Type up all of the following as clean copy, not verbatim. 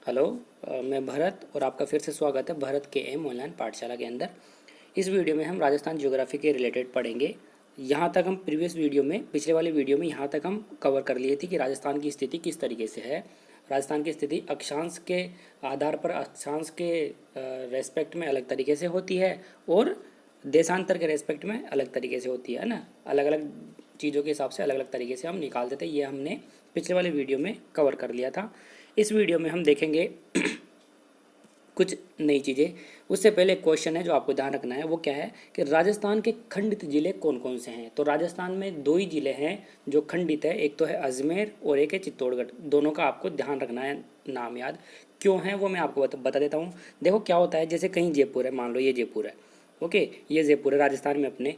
Hello. मैं भरत और आपका फिर से स्वागत है भरत के एम ऑनलाइन पाठशाला के अंदर। इस वीडियो में हम राजस्थान ज्योग्राफी के रिलेटेड पढ़ेंगे। यहाँ तक हम प्रीवियस वीडियो में पिछले वाले वीडियो में यहाँ तक हम कवर कर लिए थे कि राजस्थान की स्थिति किस तरीके से है। राजस्थान की स्थिति अक्षांश के आधार पर अक्षांश के रेस्पेक्ट में अलग तरीके से होती है और देशांतर के रेस्पेक्ट में अलग तरीके से होती है ना। अलग अलग चीज़ों के हिसाब से अलग अलग तरीके से हम निकालते थे। ये हमने पिछले वाले वीडियो में कवर कर लिया था। इस वीडियो में हम देखेंगे कुछ नई चीज़ें। उससे पहले एक क्वेश्चन है जो आपको ध्यान रखना है, वो क्या है कि राजस्थान के खंडित जिले कौन कौन से हैं। तो राजस्थान में दो ही जिले हैं जो खंडित है, एक तो है अजमेर और एक है चित्तौड़गढ़। दोनों का आपको ध्यान रखना है, नाम याद क्यों है वो मैं आपको बता देता हूँ। देखो क्या होता है, जैसे कहीं जयपुर है, मान लो ये जयपुर है, ओके, ये जयपुर है राजस्थान में अपने।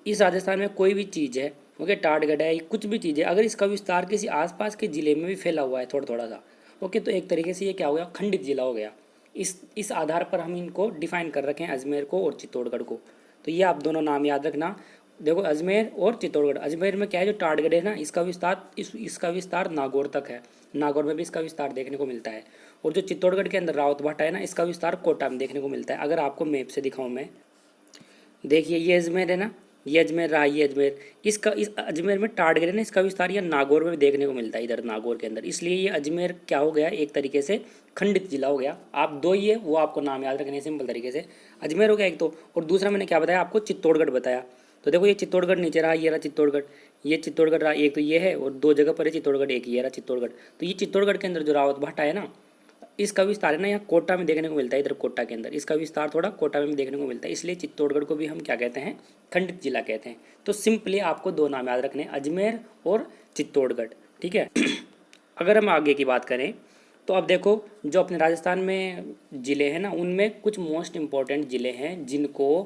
इस राजस्थान में कोई भी चीज़ है, ओके, टाटगढ़ है, कुछ भी चीज़ है, अगर इसका विस्तार किसी आसपास के ज़िले में भी फैला हुआ है थोड़ा थोड़ा सा, ओके, तो एक तरीके से ये क्या हो गया, खंडित जिला हो गया। इस आधार पर हम इनको डिफाइन कर रखे हैं, अजमेर को और चित्तौड़गढ़ को। तो ये आप दोनों नाम याद रखना। देखो अजमेर और चित्तौड़गढ़, अजमेर में क्या है, जो टाटगढ़ है ना, इसका विस्तार इसका विस्तार नागौर तक है। नागौर में भी इसका विस्तार देखने को मिलता है। और जो चित्तौड़गढ़ के अंदर रावत भाटा है ना, इसका विस्तार कोटा में देखने को मिलता है। अगर आपको मैप से दिखाऊं मैं, देखिए ये अजमेर है ना, ये अजमेर रहा, ये अजमेर, इसका इस अजमेर में टाटगढ़ है ना, इसका विस्तार यह नागौर में भी देखने को मिलता है, इधर नागौर के अंदर। इसलिए ये अजमेर क्या हो गया, एक तरीके से खंडित जिला हो गया। आप दो ही है वो आपको नाम याद रखने सिंपल तरीके से। अजमेर हो गया एक तो, और दूसरा मैंने क्या बताया आपको, चित्तौड़गढ़ बताया। तो देखो ये चित्तौड़गढ़ नीचे रहा, ये रहा चित्तौड़गढ़, ये चित्तौड़गढ़ रहा, एक तो ये है और दो जगह पर है चित्तौड़गढ़, एक ये रहा चित्तौड़गढ़। तो ये चित्तौड़गढ़ के अंदर जो रावत भाटा है ना, इसका विस्तार है ना, यहाँ कोटा में देखने को मिलता है, इधर कोटा के अंदर इसका विस्तार थोड़ा कोटा में भी देखने को मिलता है। इसलिए चित्तौड़गढ़ को भी हम क्या कहते हैं, खंडित जिला कहते हैं। तो सिंपली आपको दो नाम याद रखने हैं, अजमेर और चित्तौड़गढ़, ठीक है। अगर हम आगे की बात करें तो अब देखो, जो अपने राजस्थान में ज़िले हैं ना, उनमें कुछ मोस्ट इंपॉर्टेंट ज़िले हैं जिनको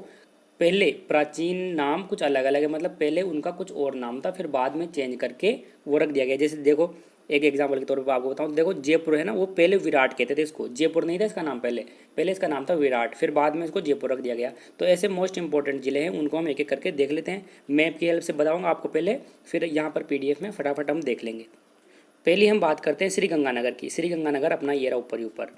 पहले प्राचीन नाम कुछ अलग अलग है, मतलब पहले उनका कुछ और नाम था, फिर बाद में चेंज करके वो रख दिया गया। जैसे देखो एक एग्जाम्पल के तौर पर आपको बताऊं, देखो जयपुर है ना, वो पहले विराट कहते थे इसको, जयपुर नहीं था इसका नाम, पहले पहले इसका नाम था विराट, फिर बाद में इसको जयपुर रख दिया गया। तो ऐसे मोस्ट इंपॉर्टेंट जिले हैं, उनको हम एक एक करके देख लेते हैं। मैप की हेल्प से बताऊंगा आपको पहले, फिर यहाँ पर पीडीएफ में फटाफट हम देख लेंगे। पहली हम बात करते हैं श्री गंगानगर की। श्री गंगानगर अपना ये रहा ऊपर ही ऊपर,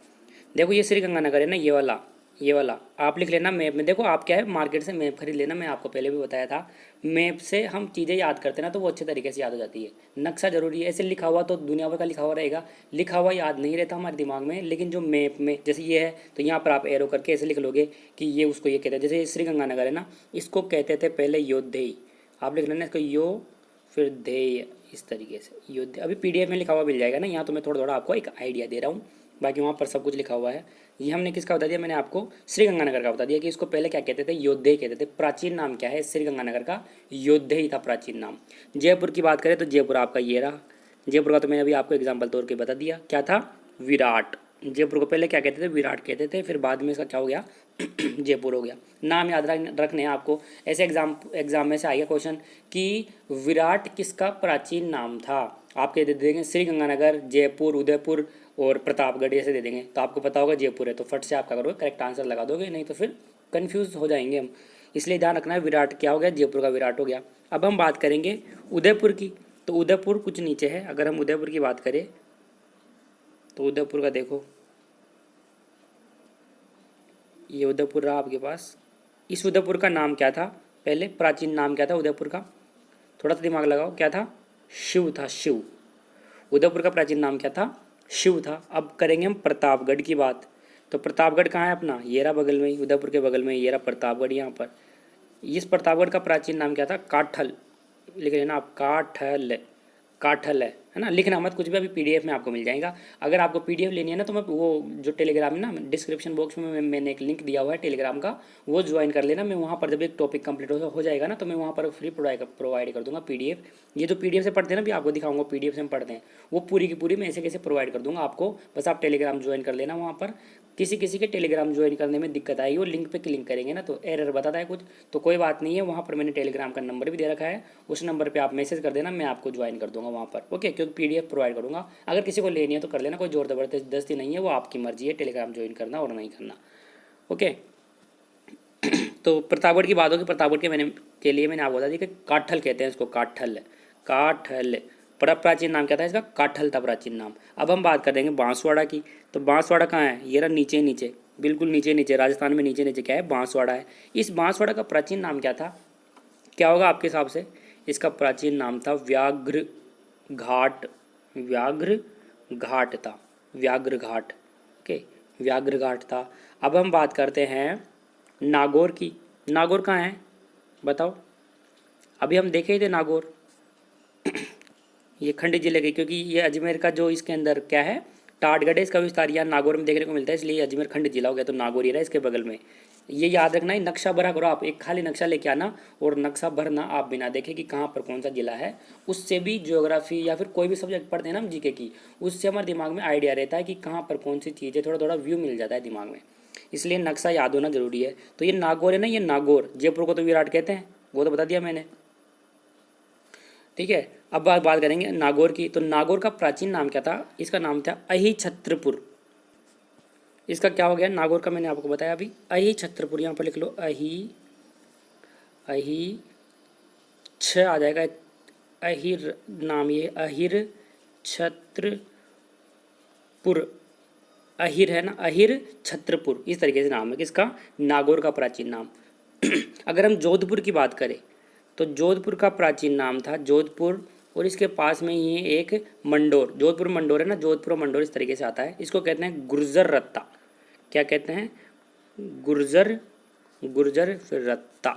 देखो ये श्री गंगानगर है ना, ये वाला आप लिख लेना मैप में। देखो आप क्या है, मार्केट से मैप खरीद लेना, मैं आपको पहले भी बताया था। मैप से हम चीज़ें याद करते हैं ना, तो वो अच्छे तरीके से याद हो जाती है। नक्शा जरूरी है, ऐसे लिखा हुआ तो दुनिया भर का लिखा हुआ रहेगा, लिखा हुआ याद नहीं रहता हमारे दिमाग में। लेकिन जो मैप में जैसे ये है, तो यहाँ पर आप एरो करके ऐसे लिख लोगे कि ये उसको ये कहते हैं। जैसे ये श्री गंगानगर है ना, इसको कहते थे पहले योद्धेय, आप लिख लेना इसको यो फिर ध्येय, इस तरीके से युद्ध। अभी पीडीएफ में लिखा हुआ मिल जाएगा ना, यहाँ तो मैं थोड़ा थोड़ा आपको एक आइडिया दे रहा हूँ, बाकी वहाँ पर सब कुछ लिखा हुआ है। ये हमने किसका बता दिया, मैंने आपको श्री गंगानगर का बता दिया कि इसको पहले क्या कहते थे, योद्धे कहते थे। प्राचीन नाम क्या है श्री गंगानगर का, योद्धे ही था प्राचीन नाम। जयपुर की बात करें तो जयपुर आपका ये रहा, जयपुर का तो मैंने अभी आपको एग्जाम्पल तौर के बता दिया, क्या था, विराट। जयपुर को पहले क्या कहते थे, विराट कहते थे, फिर बाद में इसका क्या हो गया, जयपुर हो गया। नाम याद रखने हैं आपको। ऐसे एग्जाम में से आएगा क्वेश्चन कि विराट किसका प्राचीन नाम था, आपके दे देंगे श्री गंगानगर, जयपुर, उदयपुर और प्रतापगढ़ ऐसे दे देंगे, तो आपको पता होगा जयपुर है, तो फट से आप क्या करोगे, करेक्ट आंसर लगा दोगे, नहीं तो फिर कन्फ्यूज हो जाएंगे हम। इसलिए ध्यान रखना है, विराट क्या हो गया, जयपुर का विराट हो गया। अब हम बात करेंगे उदयपुर की, तो उदयपुर कुछ नीचे है। अगर हम उदयपुर की बात करें तो उदयपुर का देखो, ये उदयपुर रहा आपके पास। इस उदयपुर का नाम क्या था, पहले प्राचीन नाम क्या था उदयपुर का, थोड़ा सा दिमाग लगाओ, क्या था, शिव था, शिव। उदयपुर का प्राचीन नाम क्या था, शिव था। अब करेंगे हम प्रतापगढ़ की बात। तो प्रतापगढ़ कहाँ है अपना, ये रहा बगल में ही, उदयपुर के बगल में ये रहा प्रतापगढ़ यहाँ पर। इस प्रतापगढ़ का प्राचीन नाम क्या था, काठल, लिख लेना आप, काठल, काठल है ना। लिखना मत कुछ भी, अभी पीडीएफ में आपको मिल जाएगा। अगर आपको पीडीएफ लेनी है ना, तो मैं वो जो टेलीग्राम है ना, डिस्क्रिप्शन बॉक्स में मैंने एक लिंक दिया हुआ है टेलीग्राम का, वो ज्वाइन कर लेना। मैं वहाँ पर जब एक टॉपिक कंप्लीट हो जाएगा ना, तो मैं वहाँ पर फ्री प्रोवाइड कर दूंगा पीडीएफ। ये जो पीडीएफ से पढ़ते हैं ना, भी आपको दिखाऊंगा पीडीएफ से हम पढ़ते हैं, वो पूरी की पूरी मैं ऐसे कैसे प्रोवाइड कर दूंगा आपको। बस आप टेलीग्राम ज्वाइन कर लेना। वहाँ पर किसी किसी के टेलीग्राम ज्वाइन करने में दिक्कत आएगी, वो लिंक पे क्लिक करेंगे ना तो एरर बताता है कुछ, तो कोई बात नहीं है, वहाँ पर मैंने टेलीग्राम का नंबर भी दे रखा है, उस नंबर पे आप मैसेज कर देना, मैं आपको ज्वाइन कर दूंगा वहाँ पर, ओके। क्योंकि पीडीएफ प्रोवाइड करूँगा, अगर किसी को लेनी है तो कर लेना, कोई जोर जबरदस्ती नहीं है, वो आपकी मर्जी है टेलीग्राम ज्वाइन करना और नहीं करना, ओके। तो प्रतापगढ़ की बात होगी, प्रतापगढ़ के लिए मैंने आपको बता दी कि काठल कहते हैं इसको, काठल, काठल। प्राचीन नाम क्या था इसका? काठल था प्राचीन नाम। अब हम बात कर देंगे बांसवाड़ा की। तो बांसवाड़ा कहाँ है? ये रहा नीचे नीचे, बिल्कुल नीचे नीचे, राजस्थान में नीचे नीचे क्या है? बांसवाड़ा है। इस बांसवाड़ा का प्राचीन नाम क्या था? क्या होगा आपके हिसाब से? इसका प्राचीन नाम था व्याघ्र घाट। व्याघ्र घाट था, व्याघ्र घाट। ओके, व्याघ्र घाट था। अब हम बात करते हैं नागौर की। नागौर कहाँ है बताओ? अभी हम देखे ही थे नागौर, ये खंड जिले के, क्योंकि ये अजमेर का जो इसके अंदर क्या है, टाटगढ़ है, इसका विस्तार यहाँ नागौर में देखने को मिलता है, इसलिए अजमेर खंड जिला हो गया। तो नागौर ही रहा इसके बगल में। ये याद रखना है, नक्शा भरा करो आप, एक खाली नक्शा लेके आना और नक्शा भरना आप बिना देखे कि कहाँ पर कौन सा जिला है। उससे भी ज्योग्राफी या फिर कोई भी सब्जेक्ट पढ़ते हैं ना हम जीके की, उससे हमारे दिमाग में आइडिया रहता है कि कहाँ पर कौन सी चीज़ है, थोड़ा थोड़ा व्यू मिल जाता है दिमाग में। इसलिए नक्शा याद होना जरूरी है। तो ये नागौर है ना, ये नागौर, जयपुर को तो विराट कहते हैं, वो तो बता दिया मैंने। ठीक है, अब बात करेंगे नागौर की। तो नागौर का प्राचीन नाम क्या था? इसका नाम था अहिछत्रपुर। इसका क्या हो गया नागौर का? मैंने आपको बताया अभी, अहिछत्रपुर। यहाँ पर लिख लो, अहि छ आ जाएगा, अहिर नाम, ये अहिर छत्रपुर, अहिर है ना, अहिर छत्रपुर, इस तरीके से नाम है किसका? नागौर का प्राचीन नाम। अगर हम जोधपुर की बात करें तो जोधपुर का प्राचीन नाम था जोधपुर, और इसके पास में ही है एक मंडोर। जोधपुर मंडोर है ना, जोधपुर और मंडोर इस तरीके से आता है। इसको कहते हैं गुर्जर रत्ता। क्या कहते हैं? गुर्जर, गुर्जर फिर रत्ता,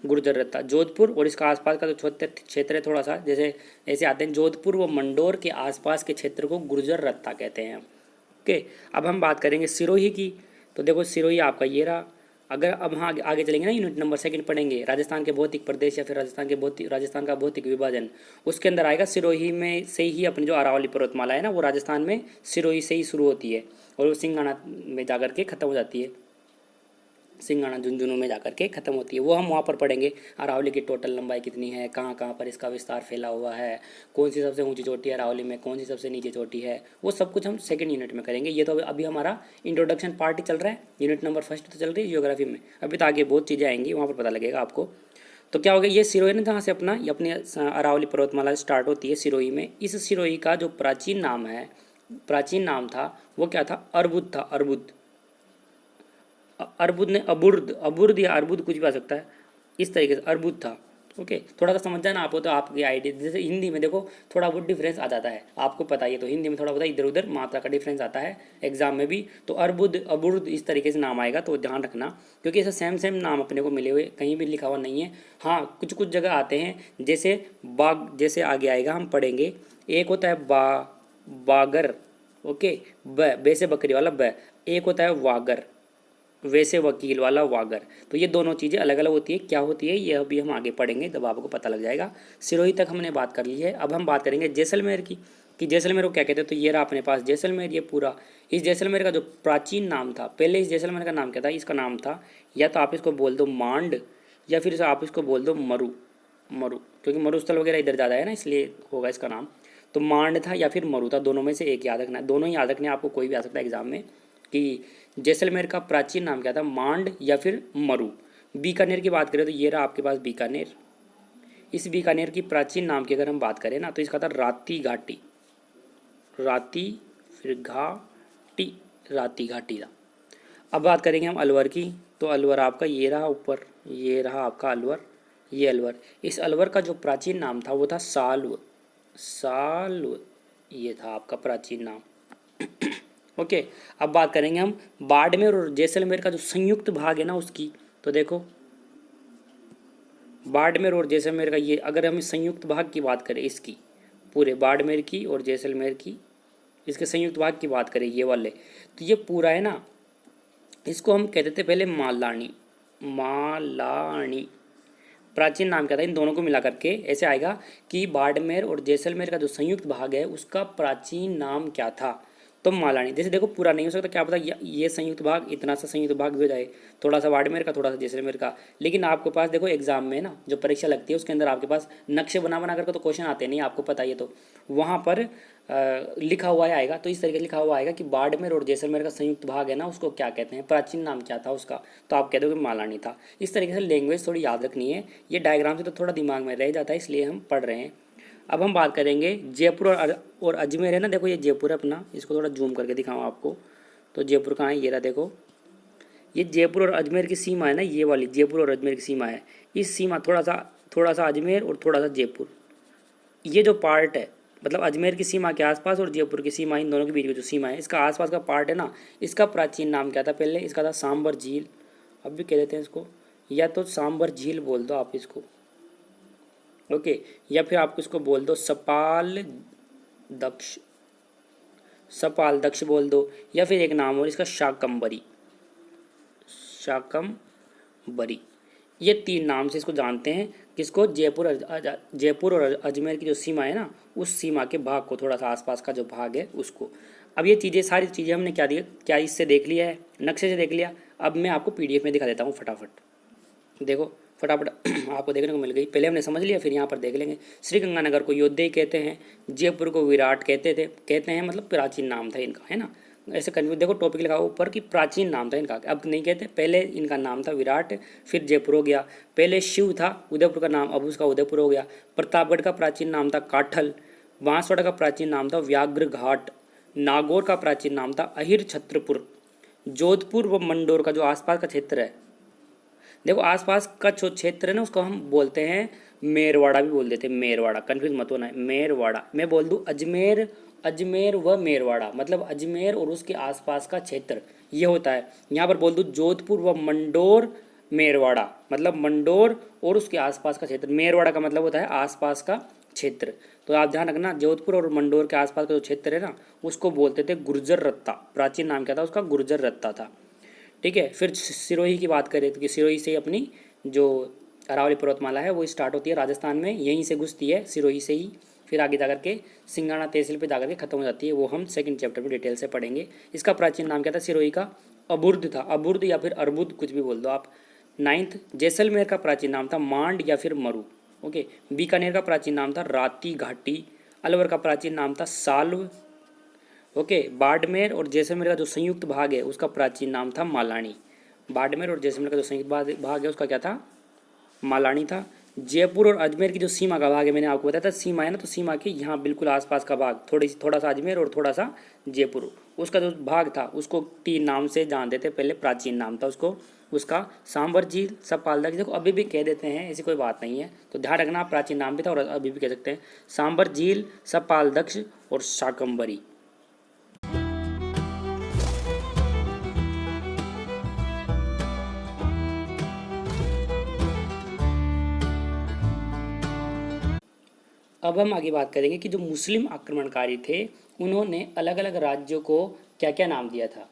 गुर्जर रत्ता। जोधपुर और इसका आसपास का जो क्षेत्र है थोड़ा सा, जैसे ऐसे आते हैं, जोधपुर व मंडोर के आसपास के क्षेत्र को गुर्जर रत्ता कहते हैं। ओके, अब हम बात करेंगे सिरोही की। तो देखो सिरोही आपका ये रहा। अगर अब हाँ आगे चलेंगे ना, यूनिट नंबर 2 पढ़ेंगे, राजस्थान के भौतिक प्रदेश या फिर राजस्थान का भौतिक विभाजन, उसके अंदर आएगा सिरोही में से ही अपनी जो अरावली पर्वतमाला है ना, वो राजस्थान में सिरोही से ही शुरू होती है और वो सिंगाना में जाकर के खत्म हो जाती है, सिंगाना झुंझुनू में जाकर के खत्म होती है। वो हम वहाँ पर पढ़ेंगे, अरावली की टोटल लंबाई कितनी है, कहाँ कहाँ पर इसका विस्तार फैला हुआ है, कौन सी सबसे ऊंची चोटी है अरावली में, कौन सी सबसे नीचे चोटी है, वो सब कुछ हम सेकंड यूनिट में करेंगे। ये तो अभी हमारा इंट्रोडक्शन पार्ट ही चल रहा है, यूनिट नंबर 1 तो चल रही है जियोग्राफी में, अभी तो आगे बहुत चीज़ें आएंगी, वहाँ पर पता लगेगा आपको। तो क्या हो गया, ये सिरोही ना, जहाँ से अपना ये अपनी अरावली पर्वतमाला स्टार्ट होती है सिरोही में। इस सिरोही का जो प्राचीन नाम है, प्राचीन नाम था वो क्या था? अर्बुद था, अर्बुद। अर्बुद ने अबुर्द, अबुर्द या अर्बुद कुछ भी आ सकता है, इस तरीके से अर्बुद था। ओके, थोड़ा सा समझ जाना आपको, तो आपकी आइडिया, जैसे हिंदी में देखो थोड़ा बहुत डिफरेंस आ जाता है, आपको पता ही है, तो हिंदी में थोड़ा बहुत इधर उधर मात्रा का डिफरेंस आता है एग्जाम में भी। तो अर्बुद अबुर्द इस तरीके से नाम आएगा, तो ध्यान रखना, क्योंकि ऐसा सेम सेम नाम अपने को मिले हुए कहीं भी लिखा हुआ नहीं है। हाँ, कुछ कुछ जगह आते हैं, जैसे बाग, जैसे आगे आएगा हम पढ़ेंगे, एक होता है बागर। ओके, बे से बकरी वाला ब, एक होता है वागर, वैसे वकील वाला वागर। तो ये दोनों चीज़ें अलग अलग होती है, क्या होती है ये अभी हम आगे पढ़ेंगे, तब आपको पता लग जाएगा। सिरोही तक हमने बात कर ली है। अब हम बात करेंगे जैसलमेर की, कि जैसलमेर को क्या कहते हैं। तो ये रहा अपने पास जैसलमेर, ये पूरा। इस जैसलमेर का जो प्राचीन नाम था, पहले इस जैसलमेर का नाम क्या था? इसका नाम था, या तो आप इसको बोल दो मांड, या फिर आप इसको बोल दो मरु, मरु, क्योंकि मरुस्थल वगैरह इधर ज़्यादा है ना, इसलिए होगा इसका नाम। तो मांड था या फिर मरु था, दोनों में से एक याद रखना है, दोनों ही याद रखने, आपको कोई भी आ सकता है एग्जाम में, कि जैसलमेर का प्राचीन नाम क्या था, मांड या फिर मरु। बीकानेर की बात करें तो ये रहा आपके पास बीकानेर। इस बीकानेर की प्राचीन नाम की अगर हम बात करें ना, तो इसका था राती घाटी, राती फिर घाटी, राती घाटी था। अब बात करेंगे हम अलवर की। तो अलवर आपका ये रहा ऊपर, ये रहा आपका अलवर, ये अलवर। इस अलवर का जो प्राचीन नाम था वो था साल्व, साल्व, ये था आपका प्राचीन नाम। ओके, अब बात करेंगे हम बाड़मेर और जैसलमेर का जो संयुक्त भाग है ना उसकी। तो देखो बाड़मेर और जैसलमेर का ये, अगर हम इस संयुक्त भाग की बात करें, इसकी पूरे बाड़मेर की और जैसलमेर की, इसके संयुक्त भाग की बात करें ये वाले, तो ये पूरा है ना, इसको हम कहते थे पहले मालानी, मालानी। प्राचीन नाम क्या था? इन दोनों को मिला करके ऐसे आएगा कि बाड़मेर और जैसलमेर का जो संयुक्त भाग है उसका प्राचीन नाम क्या था? तो मालानी। जैसे देखो पूरा नहीं हो सकता, क्या पता ये संयुक्त भाग, इतना सा संयुक्त भाग भी हो जाए, थोड़ा सा बाड़मेर का, थोड़ा सा जैसलमेर का। लेकिन आपके पास देखो एग्जाम में ना जो परीक्षा लगती है उसके अंदर आपके पास नक्शे बना बना करके तो क्वेश्चन आते नहीं, आपको पता ही है। तो वहाँ पर लिखा हुआ आएगा, तो इस तरीके से लिखा हुआ आएगा कि बाड़मेर और जैसलमेर का संयुक्त भाग है ना, उसको क्या कहते हैं, प्राचीन नाम क्या था उसका? तो आप कह दोगे मालानी था। इस तरीके से लैंग्वेज थोड़ी याद रखनी है, ये डायग्राम से तो थोड़ा दिमाग में रह जाता है, इसलिए हम पढ़ रहे हैं। अब हम बात करेंगे जयपुर और अजमेर है ना, देखो ये जयपुर है अपना, इसको थोड़ा जूम करके दिखाऊँ आपको। तो जयपुर कहाँ है, ये रहा देखो, ये जयपुर और अजमेर की सीमा है ना, ये वाली जयपुर और अजमेर की सीमा है। इस सीमा थोड़ा सा अजमेर और थोड़ा सा जयपुर, ये जो पार्ट है, मतलब अजमेर की सीमा के आसपास और जयपुर की सीमा, इन दोनों के बीच में जो सीमा है, इसका आसपास का पार्ट है ना, इसका प्राचीन नाम क्या था पहले, इसका था सांबर झील, अब भी कह देते हैं इसको, या तो सांबर झील बोल दो आप इसको, ओके, या फिर आप इसको बोल दो दक्ष सपाल दक्ष बोल दो, या फिर एक नाम और इसका शाकंबरी। ये तीन नाम से इसको जानते हैं, किसको, जयपुर और अजमेर की जो सीमा है ना, उस सीमा के भाग को, थोड़ा सा आसपास का जो भाग है उसको। अब ये चीज़ें, सारी चीज़ें हमने क्या इससे देख लिया है, नक्शे से देख लिया। अब मैं आपको PDF में दिखा देता हूँ फटाफट, देखो फटाफट आपको देखने को मिल गई। पहले हमने समझ लिया, फिर यहाँ पर देख लेंगे। श्री गंगानगर को योध्या कहते हैं, जयपुर को विराट कहते हैं, मतलब प्राचीन नाम था इनका, है ना। ऐसे कन्फ्यूज, देखो टॉपिक लिखा हुआ ऊपर कि प्राचीन नाम था इनका, अब नहीं कहते, पहले इनका नाम था विराट, फिर जयपुर हो गया। पहले शिव था उदयपुर का नाम, अब उसका उदयपुर हो गया। प्रतापगढ़ का प्राचीन नाम था काठल, बांसवाड़ा का प्राचीन नाम था व्याघ्र घाट, नागौर का प्राचीन नाम था अहिर छत्रपुर, जोधपुर व मंडोर का जो आसपास का क्षेत्र है, देखो आसपास का जो क्षेत्र है ना, उसको हम बोलते हैं मेरवाड़ा भी बोल देते हैं, मेरवाड़ा, कन्फ्यूज मत होना है, मेरवाड़ा। मैं बोल दूँ अजमेर व मेरवाड़ा, मतलब अजमेर और उसके आसपास का क्षेत्र ये होता है। यहाँ पर बोल दूँ जोधपुर व मंडोर मेरवाड़ा, मतलब मंडोर और उसके आसपास का क्षेत्र, मेरवाड़ा का मतलब होता है आसपास का क्षेत्र। तो आप ध्यान रखना, जोधपुर और मंडोर के आसपास का जो क्षेत्र है ना, उसको बोलते थे गुर्जर रत्ता, प्राचीन नाम क्या था उसका, गुर्जर रत्ता था। ठीक है, फिर सिरोही की बात करें तो सिरोही से अपनी जो अरावली पर्वतमाला है वो स्टार्ट होती है राजस्थान में, यहीं से घुसती है सिरोही से ही, फिर आगे जाकर के सिंगाना तहसील पे जाकर के खत्म हो जाती है, वो हम सेकंड चैप्टर में डिटेल से पढ़ेंगे। इसका प्राचीन नाम क्या था, सिरोही का अबुर्द था, अबुर्द या फिर अर्बुद कुछ भी बोल दो आप। 9th, जैसलमेर का प्राचीन नाम था मांड या फिर मरु, ओके। बीकानेर का प्राचीन नाम था राती घाटी, अलवर का प्राचीन नाम था साल्व, ओके। बाड़मेर और जैसलमेर का जो संयुक्त भाग है उसका प्राचीन नाम था मालानी, बाड़मेर और जैसलमेर का जो संयुक्त भाग है उसका क्या था, मालानी था। जयपुर और अजमेर की जो सीमा का भाग है, मैंने आपको बताया था सीमा है ना, तो सीमा के यहाँ बिल्कुल आसपास का भाग, थोड़ा सा अजमेर और थोड़ा सा जयपुर, उसका जो भाग था उसको 3 नाम से जानते थे पहले, प्राचीन नाम था उसको, उसका सांबर झील, सपाल दक्ष, देखो अभी भी कह देते हैं, ऐसी कोई बात नहीं है, तो ध्यान रखना, प्राचीन नाम भी था और अभी भी कह सकते हैं, सांबर झील, सपाल दक्ष और शाकंबरी। अब हम आगे बात करेंगे कि जो मुस्लिम आक्रमणकारी थे उन्होंने अलग अलग राज्यों को क्या क्या नाम दिया था,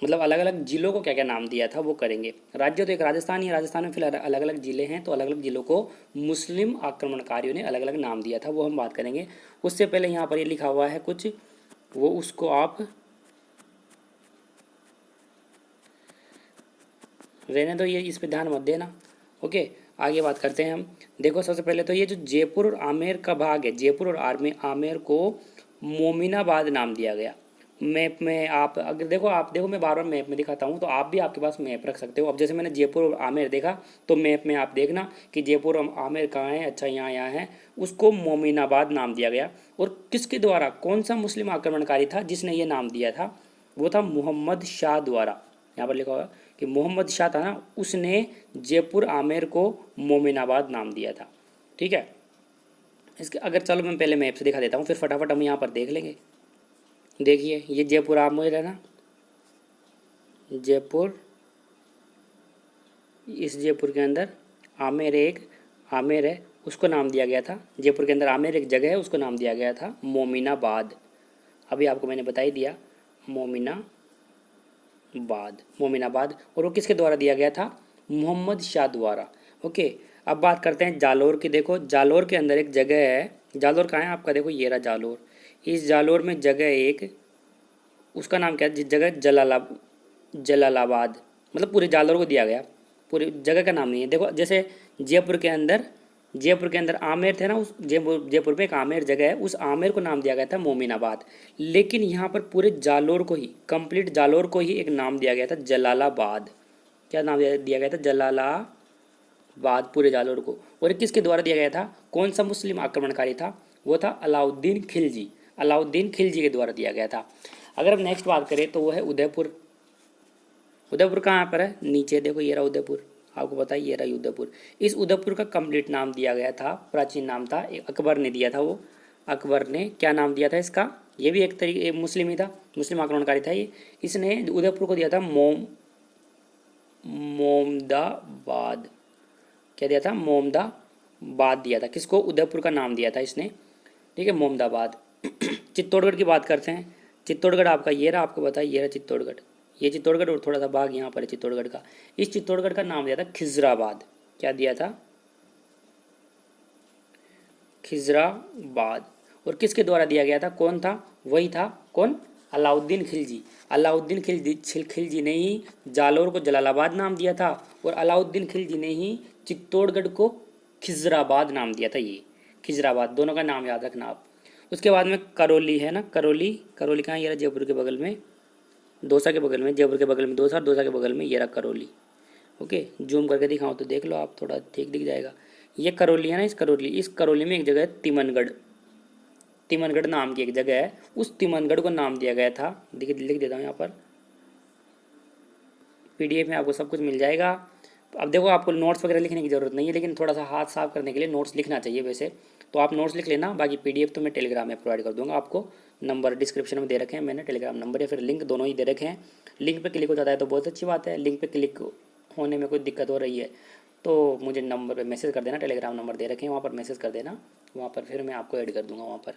मतलब अलग अलग जिलों को क्या क्या नाम दिया था वो करेंगे। राज्य तो एक राजस्थान ही है, राजस्थान में फिलहाल अलग अलग जिले हैं, तो अलग अलग जिलों को मुस्लिम आक्रमणकारियों ने अलग अलग नाम दिया था, वो हम बात करेंगे। उससे पहले यहाँ पर ये लिखा हुआ है कुछ, वो उसको आप रहने दो, ये इस पर ध्यान मत देना, ओके। आगे बात करते हैं हम। देखो सबसे पहले तो ये जो जयपुर और आमेर का भाग है, जयपुर और आमेर को मोमिनाबाद नाम दिया गया। मैप में आप अगर देखो मैं बार बार मैप में दिखाता हूँ, तो आप भी आपके पास मैप रख सकते हो। अब जैसे मैंने जयपुर और आमेर देखा, तो मैप में आप देखना कि जयपुर और आमेर कहाँ है, अच्छा यहाँ है, उसको मोमिनाबाद नाम दिया गया। और किसके द्वारा, कौन सा मुस्लिम आक्रमणकारी था जिसने ये नाम दिया था, वो था मोहम्मद शाह द्वारा। यहाँ पर लिखा हुआ कि मोहम्मद शाह था ना, उसने जयपुर आमेर को मोमिनाबाद नाम दिया था। ठीक है, इसके अगर चलो मैं पहले मैप से दिखा देता हूँ, फिर फटाफट हम यहाँ पर देख लेंगे। देखिए ये जयपुर आमेर है ना, जयपुर, इस जयपुर के अंदर आमेर है, उसको नाम दिया गया था। जयपुर के अंदर आमेर एक जगह है, उसको नाम दिया गया था मोमिनाबाद। अभी आपको मैंने बता ही दिया, मोमिनाबाद। और वो किसके द्वारा दिया गया था, मोहम्मद शाह द्वारा, ओके। अब बात करते हैं जालोर की। देखो जालोर के अंदर एक जगह है, जालोर कहाँ है आपका, देखो ये रहा जालोर। इस जालोर में जगह एक, उसका नाम क्या है, जिस जगह जलालाबाद, मतलब पूरे जालोर को दिया गया, पूरी जगह का नाम नहीं है। देखो जैसे जयपुर के अंदर आमेर थे ना, उस जयपुर में एक आमेर जगह है, उस आमेर को नाम दिया गया था मोमिनाबाद। लेकिन यहाँ पर पूरे जालोर को ही, कंप्लीट जालोर को ही एक नाम दिया गया था जलालाबाद। क्या नाम दिया गया था, जलालाबाद, पूरे जालोर को। और किसके द्वारा दिया गया था, कौन सा मुस्लिम आक्रमणकारी था, वो था अलाउद्दीन खिलजी। अलाउद्दीन खिलजी के द्वारा दिया गया था। अगर अब नेक्स्ट बात करें तो वो है उदयपुर। उदयपुर कहाँ पर है, नीचे देखो ये रहा उदयपुर, आपको पता है ये रहा उदयपुर। इस उदयपुर का कंप्लीट नाम दिया गया था, प्राचीन नाम था, अकबर ने दिया था। वो अकबर ने क्या नाम दिया था इसका, ये भी एक तरीके मुस्लिम ही था, मुस्लिम आक्रमणकारी था ये। इसने उदयपुर को दिया था मोमदाबाद। क्या दिया था, मोमदाबाद दिया था। किसको, उदयपुर का नाम दिया था इसने, ठीक है, मोमदाबाद। चित्तौड़गढ़ की बात करते हैं। चित्तौड़गढ़ आपका ये रहा, आपको बताया ये रहा चित्तौड़गढ़, ये चित्तौड़गढ़ और थोड़ा सा भाग यहाँ पर है चित्तौड़गढ़ का। इस चित्तौड़गढ़ का नाम दिया था खिजराबाद। क्या दिया था, खिजराबाद। और किसके द्वारा दिया गया था, कौन था, वही था कौन, अलाउद्दीन खिलजी। अलाउद्दीन खिलजी ने ही जालोर को जलालाबाद नाम दिया था, और अलाउद्दीन खिलजी ने ही चित्तौड़गढ़ को खिजराबाद नाम दिया था। ये खिजराबाद, दोनों का नाम याद रखना आप। उसके बाद में करौली है ना, करौली, करौली कहाँ, ये रहा जयपुर के बगल में, दौसा के बगल में, जयपुर के बगल में दौसा, दौसा के बगल में ये रहा करौली। ओके, जूम करके दिखाऊँ तो देख लो आप, थोड़ा ठीक दिख जाएगा। ये करौली है ना, इस करौली में एक जगह है तिमनगढ़। तिमनगढ़ नाम की एक जगह है, उस तिमनगढ़ को नाम दिया गया था। देखिए लिख देता हूँ यहाँ पर, पीडीएफ में आपको सब कुछ मिल जाएगा। अब देखो आपको नोट्स वगैरह लिखने की ज़रूरत नहीं है, लेकिन थोड़ा सा हाथ साफ करने के लिए नोट्स लिखना चाहिए वैसे, तो आप नोट्स लिख लेना। बाकी पीडीएफ तो मैं टेलीग्राम में प्रोवाइड कर दूंगा आपको, नंबर डिस्क्रिप्शन में दे रखे हैं मैंने, टेलीग्राम नंबर या फिर लिंक दोनों ही दे रखे हैं। लिंक पे क्लिक हो जाता है तो बहुत अच्छी बात है, लिंक पे क्लिक होने में कोई दिक्कत हो रही है तो मुझे नंबर पे मैसेज कर देना, टेलीग्राम नंबर दे रखे हैं, वहाँ पर मैसेज कर देना, वहाँ पर फिर मैं आपको ऐड कर दूँगा वहाँ पर।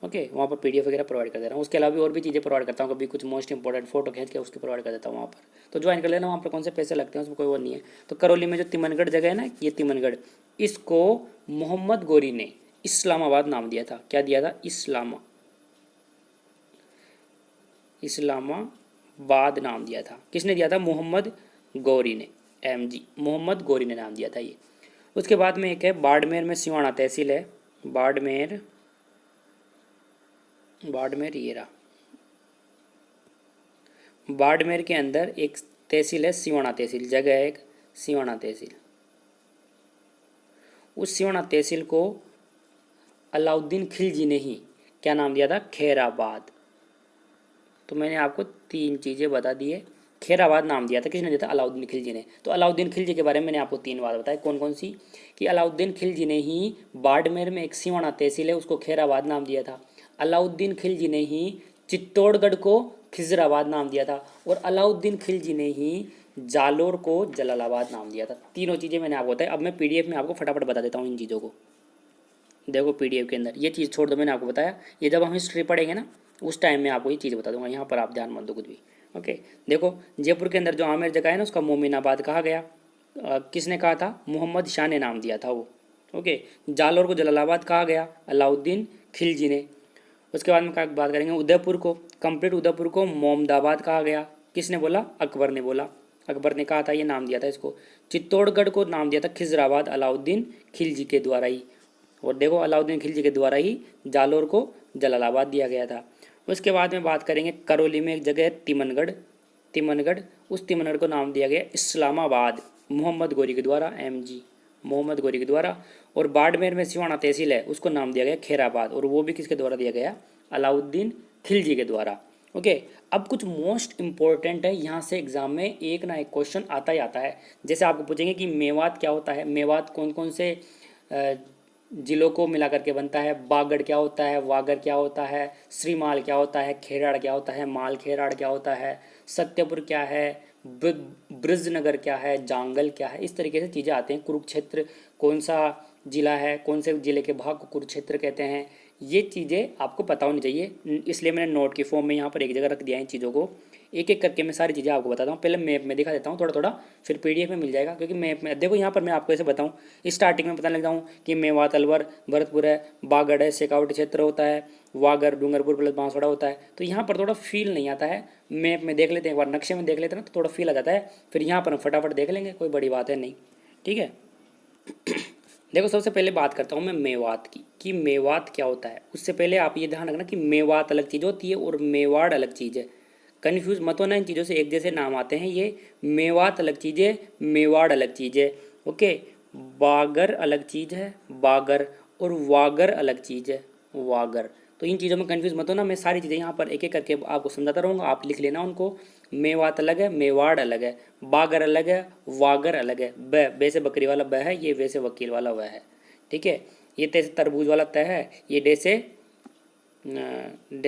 ओके, वहाँ पर पीडीएफ वगैरह प्रोवाइड कर दे रहा हूँ। उसके अलावा भी और भी चीज़ें प्रोवाइड करता हूँ, कभी कुछ मोस्ट इंपॉर्टेंट फोटो खींच के उसकी प्रोवाइड कर देता हूँ वहाँ पर, तो ज्वाइन कर लेना। वहाँ पर कौन से पैसे लगते हैं उसमें कोई वो नहीं है। तो करौली में जो तिमनगढ़ जगह है ना, ये तिमनगढ़, इसको मोहम्मद गौरी ने इस्लामाबाद नाम दिया था। क्या दिया था, इस्लामाबाद नाम दिया था। किसने दिया था, मोहम्मद गौरी ने, MG मोहम्मद गौरी ने नाम दिया था ये। उसके बाद में एक है बाड़मेर में सिवाना तहसील है, बाड़मेर ये रहा, बाड़मेर के अंदर एक तहसील है सिवाना तहसील, जगह है एक सिवाना तहसील। उस सिवाना तहसील को अलाउद्दीन खिलजी ने ही क्या नाम दिया था, खैराबाद। तो मैंने आपको 3 चीज़ें बता दी है। खैराबाद नाम दिया था, किसने दिया था, अलाउद्दीन खिलजी ने। तो अलाउद्दीन खिलजी के बारे में मैंने आपको 3 बात बताई, कौन कौन सी, कि अलाउद्दीन खिलजी ने ही बाड़मेर में एक सिवाना तहसील है उसको खैराबाद नाम दिया था, अलाउद्दीन खिलजी ने ही चित्तौड़गढ़ को खिजराबाद नाम दिया था, और अलाउद्दीन खिलजी ने ही जालोर को जलालाबाद नाम दिया था। तीनों चीज़ें मैंने आपको बताई। अब मैं पीडीएफ में आपको फटाफट बता देता हूँ इन चीज़ों को। देखो पीडीएफ के अंदर ये चीज़ छोड़ दो, मैंने आपको बताया, ये जब हम हिस्ट्री पढ़ेंगे ना उस टाइम में आपको ये चीज़ बता दूंगा, यहाँ पर आप ध्यान मत दो कुछ भी। ओके, देखो जयपुर के अंदर जो आमेर जगह है ना उसका मोमिनाबाद कहा गया, किसने कहा था, मोहम्मद शाह ने नाम दिया था वो। ओके, जालोर को जलालाबाद कहा गया, अलाउद्दीन खिलजी ने। उसके बाद में बात करेंगे उदयपुर को, कंप्लीट उदयपुर को मोमदाबाद कहा गया, किसने बोला, अकबर ने बोला, अकबर ने कहा था, ये नाम दिया था इसको। चित्तौड़गढ़ को नाम दिया था खिजराबाद, अलाउद्दीन खिलजी के द्वारा ही। और देखो अलाउद्दीन खिलजी के द्वारा ही जालोर को जलालाबाद दिया गया था। उसके बाद में बात करेंगे करौली में एक जगह है तिमनगढ़, उस तिमनगढ़ को नाम दिया गया इस्लामाबाद, मोहम्मद गौरी के द्वारा, MG मोहम्मद गौरी के द्वारा। और बाड़मेर में सिवाना तहसील है उसको नाम दिया गया खैराबाद, और वो भी किसके द्वारा दिया गया, अलाउद्दीन खिलजी के द्वारा। ओके, अब कुछ मोस्ट इंपॉर्टेंट है, यहाँ से एग्जाम में एक ना एक क्वेश्चन आता ही आता है। जैसे आपको पूछेंगे कि मेवात क्या होता है, मेवात कौन कौन से जिलों को मिला करके बनता है, बागड़ क्या होता है, वागड़ क्या होता है, श्रीमाल क्या होता है, खेराड़ क्या होता है, माल खेराड़ क्या होता है, सत्यपुर क्या है, ब्रजनगर क्या है, जांगल क्या है, इस तरीके से चीज़ें आते हैं। कुरुक्षेत्र कौन सा जिला है, कौन से जिले के भाग को कुरुक्षेत्र कहते हैं, ये चीज़ें आपको पता होनी चाहिए। इसलिए मैंने नोट की फॉर्म में यहाँ पर एक जगह रख दिया है इन चीज़ों को, एक एक करके मैं सारी चीज़ें आपको बताता हूँ। पहले मैप में दिखा देता हूँ थोड़ा थोड़ा, फिर पीडीएफ में मिल जाएगा, क्योंकि मैप में देखो यहाँ पर मैं आपको ऐसे बताऊँ, स्टार्टिंग में पता लग जाऊँ कि मेवात अलवर भरतपुर है, बागड़ है, शेखावटी क्षेत्र होता है, वागड़ डूंगरपुर प्लस बांसवाड़ा होता है। तो यहाँ पर थोड़ा फील नहीं आता है, मैप में देख लेते हैं, एक बार नक्शे में देख लेते हैं ना तो थोड़ा फील आ जाता है, फिर यहाँ पर हम फटाफट देख लेंगे, कोई बड़ी बात है नहीं, ठीक है। देखो सबसे पहले बात करता हूँ मैं मेवात की, कि मेवात क्या होता है। उससे पहले आप ये ध्यान रखना कि मेवात अलग चीज़ होती है और मेवाड़ अलग चीज़ है, कन्फ्यूज मत होना इन चीज़ों से, एक जैसे नाम आते हैं ये। मेवात अलग चीज़ है, मेवाड़ अलग चीज़ है। ओके, बागर अलग चीज़ है, बागर और वागर अलग चीज़ है, वागर। तो इन चीज़ों में कंफ्यूज मत हो ना, मैं सारी चीज़ें यहाँ पर एक एक करके आपको समझाता रहूँगा, आप लिख लेना उनको। मेवात अलग है, मेवाड़ अलग है, बागर अलग है, वागर अलग है। बे से बकरी वाला ब है, ये वे से वकील वाला वह है। ठीक है, ये ते से तरबूज वाला त है, ये डे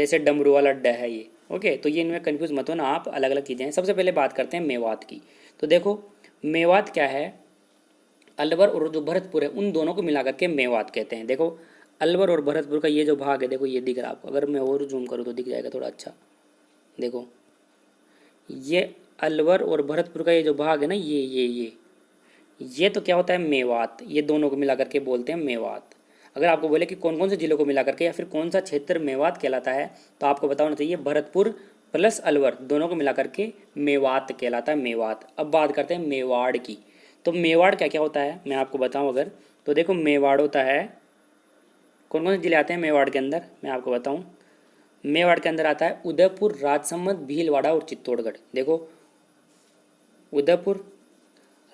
से डमरू वाला ड है ये। ओके, तो ये इनमें कंफ्यूज मत हो ना आप, अलग अलग चीज़ें हैं। सबसे पहले बात करते हैं मेवात की। तो देखो मेवात क्या है, अलवर और जो भरतपुर है उन दोनों को मिलाकर के मेवात कहते हैं। देखो अलवर और भरतपुर का ये जो भाग है, देखो ये दिख रहा है आपको, अगर मैं और जूम करूँ तो दिख जाएगा थोड़ा अच्छा। देखो ये अलवर और भरतपुर का ये जो भाग है ना, ये तो क्या होता है, मेवात। ये दोनों को मिला करके बोलते हैं मेवात। अगर आपको बोले कि कौन कौन से जिलों को मिला करके या फिर कौन सा क्षेत्र मेवात कहलाता है, तो आपको बताना चाहिए भरतपुर प्लस अलवर दोनों को मिला करके मेवात कहलाता है, मेवात। अब बात करते हैं मेवाड़ की। तो मेवाड़ क्या क्या होता है मैं आपको बताऊं अगर, तो देखो मेवाड़ होता है, कौन कौन से जिले आते हैं मेवाड़ के अंदर मैं आपको बताऊं। मेवाड़ के अंदर आता है उदयपुर, राजसमंद, भीलवाड़ा और चित्तौड़गढ़। देखो उदयपुर,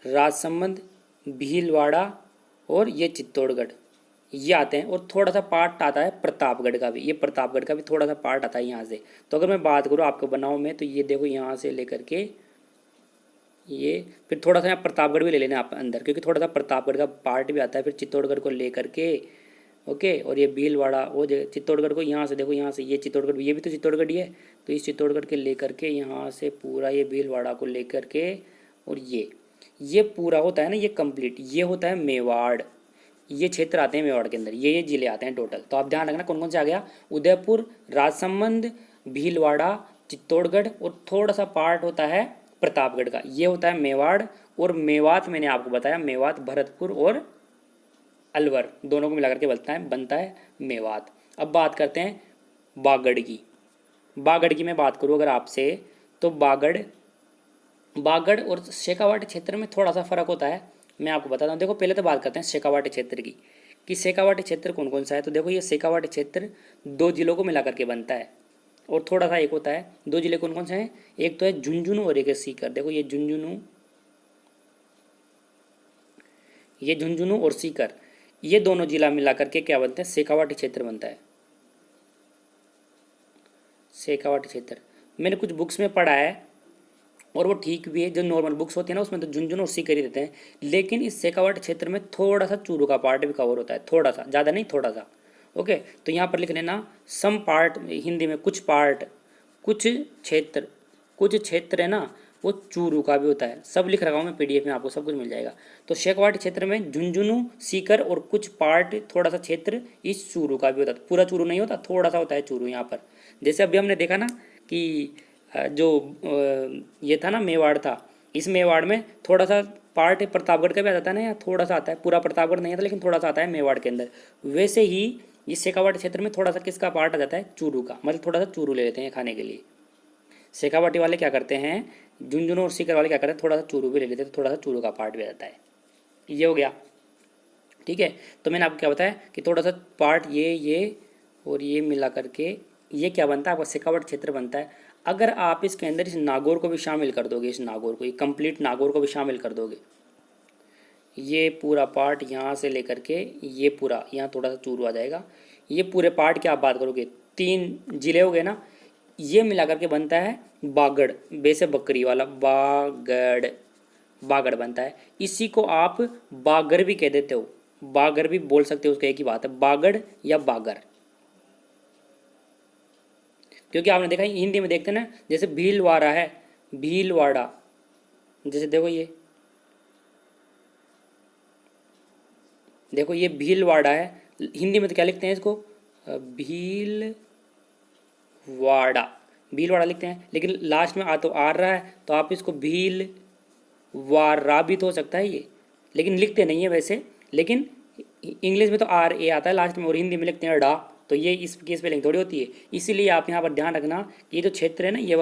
राजसमंद, भीलवाड़ा और ये चित्तौड़गढ़, ये आते हैं। और थोड़ा सा पार्ट आता है प्रतापगढ़ का भी, ये प्रतापगढ़ का भी थोड़ा सा पार्ट आता है यहाँ से। तो अगर मैं बात करूँ आपको बनाओ में, तो ये देखो यहाँ से लेकर के ये, फिर थोड़ा सा यहाँ प्रतापगढ़ भी ले लेना आप अंदर, क्योंकि थोड़ा सा प्रतापगढ़ का पार्ट भी आता है, फिर चित्तौड़गढ़ को लेकर के। ओके, और ये भीलवाड़ा वो चित्तौड़गढ़ को यहाँ से देखो, यहाँ से ये चित्तौड़गढ़, ये भी तो चित्तौड़गढ़ ही है। तो इस चित्तौड़गढ़ के लेकर के यहाँ से पूरा ये भीलवाड़ा को लेकर के, और ये पूरा होता है ना, ये कंप्लीट, ये होता है मेवाड़। ये क्षेत्र आते हैं मेवाड़ के अंदर, ये जिले आते हैं टोटल। तो आप ध्यान रखना कौन कौन से आ गया, उदयपुर, राजसमंद, भीलवाड़ा, चित्तौड़गढ़ और थोड़ा सा पार्ट होता है प्रतापगढ़ का, ये होता है मेवाड़। और मेवात मैंने आपको बताया, मेवात भरतपुर और अलवर दोनों को मिलाकर के बनता है मेवात। अब बात करते हैं बागड़ की। बागड़ की मैं बात करूँ अगर आपसे, तो बागड़ और शेखावाटी क्षेत्र में थोड़ा सा फर्क होता है, मैं आपको बताता हूँ। देखो पहले तो बात करते हैं शेखावाटी क्षेत्र की, कि शेखावाटी क्षेत्र कौन कौन सा है। तो देखो ये शेखावाटी क्षेत्र 2 जिलों को मिला करके बनता है, और थोड़ा सा एक होता है। 2 जिले कौन कौन से हैं, एक तो है झुंझुनू और एक है सीकर। देखो ये झुंझुनू और सीकर, ये दोनों जिला मिला करके क्या बनते हैं, शेखावाटी क्षेत्र बनता है, शेखावाटी क्षेत्र। मैंने कुछ बुक्स में पढ़ा है और वो ठीक भी है, जो नॉर्मल बुक्स होती है ना उसमें तो झुंझुनू और सीकर ही देते हैं, लेकिन इस शेखावाटी क्षेत्र में थोड़ा सा चूरू का पार्ट भी कवर होता है, थोड़ा सा, ज़्यादा नहीं, थोड़ा सा। ओके, तो यहाँ पर लिख लेना सम पार्ट, हिंदी में कुछ पार्ट, कुछ क्षेत्र है ना, वो चूरू का भी होता है। सब लिख रखा हूँ मैं पीडीएफ में, आपको सब कुछ मिल जाएगा। तो शेखावाटी क्षेत्र में झुंझुनू, सीकर और कुछ पार्ट, थोड़ा सा क्षेत्र इस चूरू का भी होता है। पूरा चूरू नहीं होता, थोड़ा सा होता है चूरू यहाँ पर। जैसे अभी हमने देखा ना कि जो ये था ना मेवाड़ था, इस मेवाड़ में थोड़ा सा पार्ट प्रतापगढ़ का भी आ जाता है ना, या थोड़ा सा आता है, पूरा प्रतापगढ़ नहीं आता लेकिन थोड़ा सा आता है मेवाड़ के अंदर। वैसे ही इस शेखावाटी क्षेत्र में थोड़ा सा किसका पार्ट आ जाता है, चूरू का, मतलब थोड़ा सा चूरू ले लेते हैं खाने के लिए। शेखावाटी वाले क्या करते हैं, झुंझुनू और सीकर वाले क्या करते हैं, थोड़ा सा चूरू भी ले लेते हैं, तो थोड़ा सा चूरू का पार्ट भी आ जाता है। ये हो गया, ठीक है। तो मैंने आपको क्या बताया कि थोड़ा सा पार्ट ये और ये मिला करके ये क्या बनता है, आपका शेखावाटी क्षेत्र बनता है। अगर आप इसके अंदर इस नागौर को भी शामिल कर दोगे, इस नागौर को, ये कंप्लीट नागौर को भी शामिल कर दोगे, ये पूरा पार्ट यहाँ से लेकर के ये पूरा, यहाँ थोड़ा सा चूरू आ जाएगा, ये पूरे पार्ट की आप बात करोगे, 3 जिले हो गए ना, ये मिला करके बनता है बागड़, बेसे बकरी वाला बागड़ बनता है। इसी को आप बागर भी कह देते हो, बागर भी बोल सकते हो, उसका एक ही बात है, बागड़ या बागर। क्योंकि आपने देखा हिंदी में देखते ना, जैसे भीलवाड़ा है, भीलवाड़ा, जैसे देखो ये भीलवाड़ा है, हिंदी में तो क्या लिखते हैं इसको, भीलवाड़ा लिखते हैं, लेकिन लास्ट में आ तो आ रहा है, तो आप इसको भील वारा भी तो हो सकता है ये, लेकिन लिखते नहीं है वैसे। लेकिन इंग्लिश में तो आर ए आता है लास्ट में, और हिंदी में लिखते हैं डा, तो ये इसकी स्पेलिंग थोड़ी होती है। इसीलिए आप यहाँ पर ध्यान रखना कि ये जो क्षेत्र है ना, ये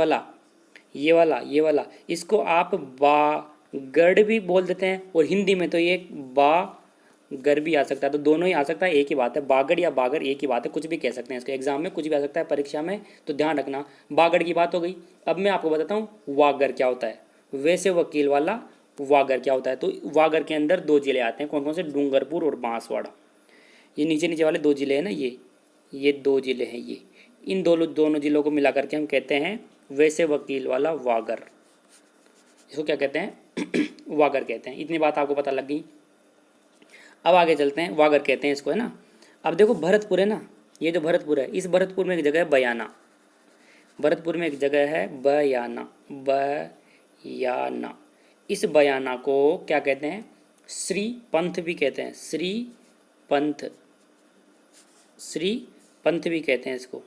वाला, इसको आप बागड़ भी बोल देते हैं, और हिंदी में तो ये बागर भी आ सकता है, तो दोनों ही आ सकता है, एक ही बात है, बागड़ या बागर एक ही बात है, कुछ भी कह सकते हैं इसके, एग्जाम में कुछ भी आ सकता है, परीक्षा में, तो ध्यान रखना। बागड़ की बात हो गई। अब मैं आपको बताता हूँ वागर क्या होता है, वैसे वकील वाला वागर क्या होता है। तो वागर के अंदर 2 जिले आते हैं, कौन कौन से, डूंगरपुर और बांसवाड़ा। ये नीचे नीचे वाले 2 ज़िले हैं ना, ये 2 ज़िले हैं, ये इन दोनों ज़िलों को मिला करके हम कहते हैं वैसे वकील वाला वागर। इसको क्या कहते हैं? वागर कहते हैं। इतनी बात आपको पता लग गई। अब आगे चलते हैं, वागर कहते हैं इसको, है ना। अब देखो भरतपुर है ना, ये जो भरतपुर है, इस भरतपुर में एक जगह है बयाना। भरतपुर में एक जगह है बयाना, बयाना। इस बयाना को क्या कहते हैं? श्री पंथ भी कहते हैं, श्री पंथ, श्री पंथ भी कहते हैं इसको।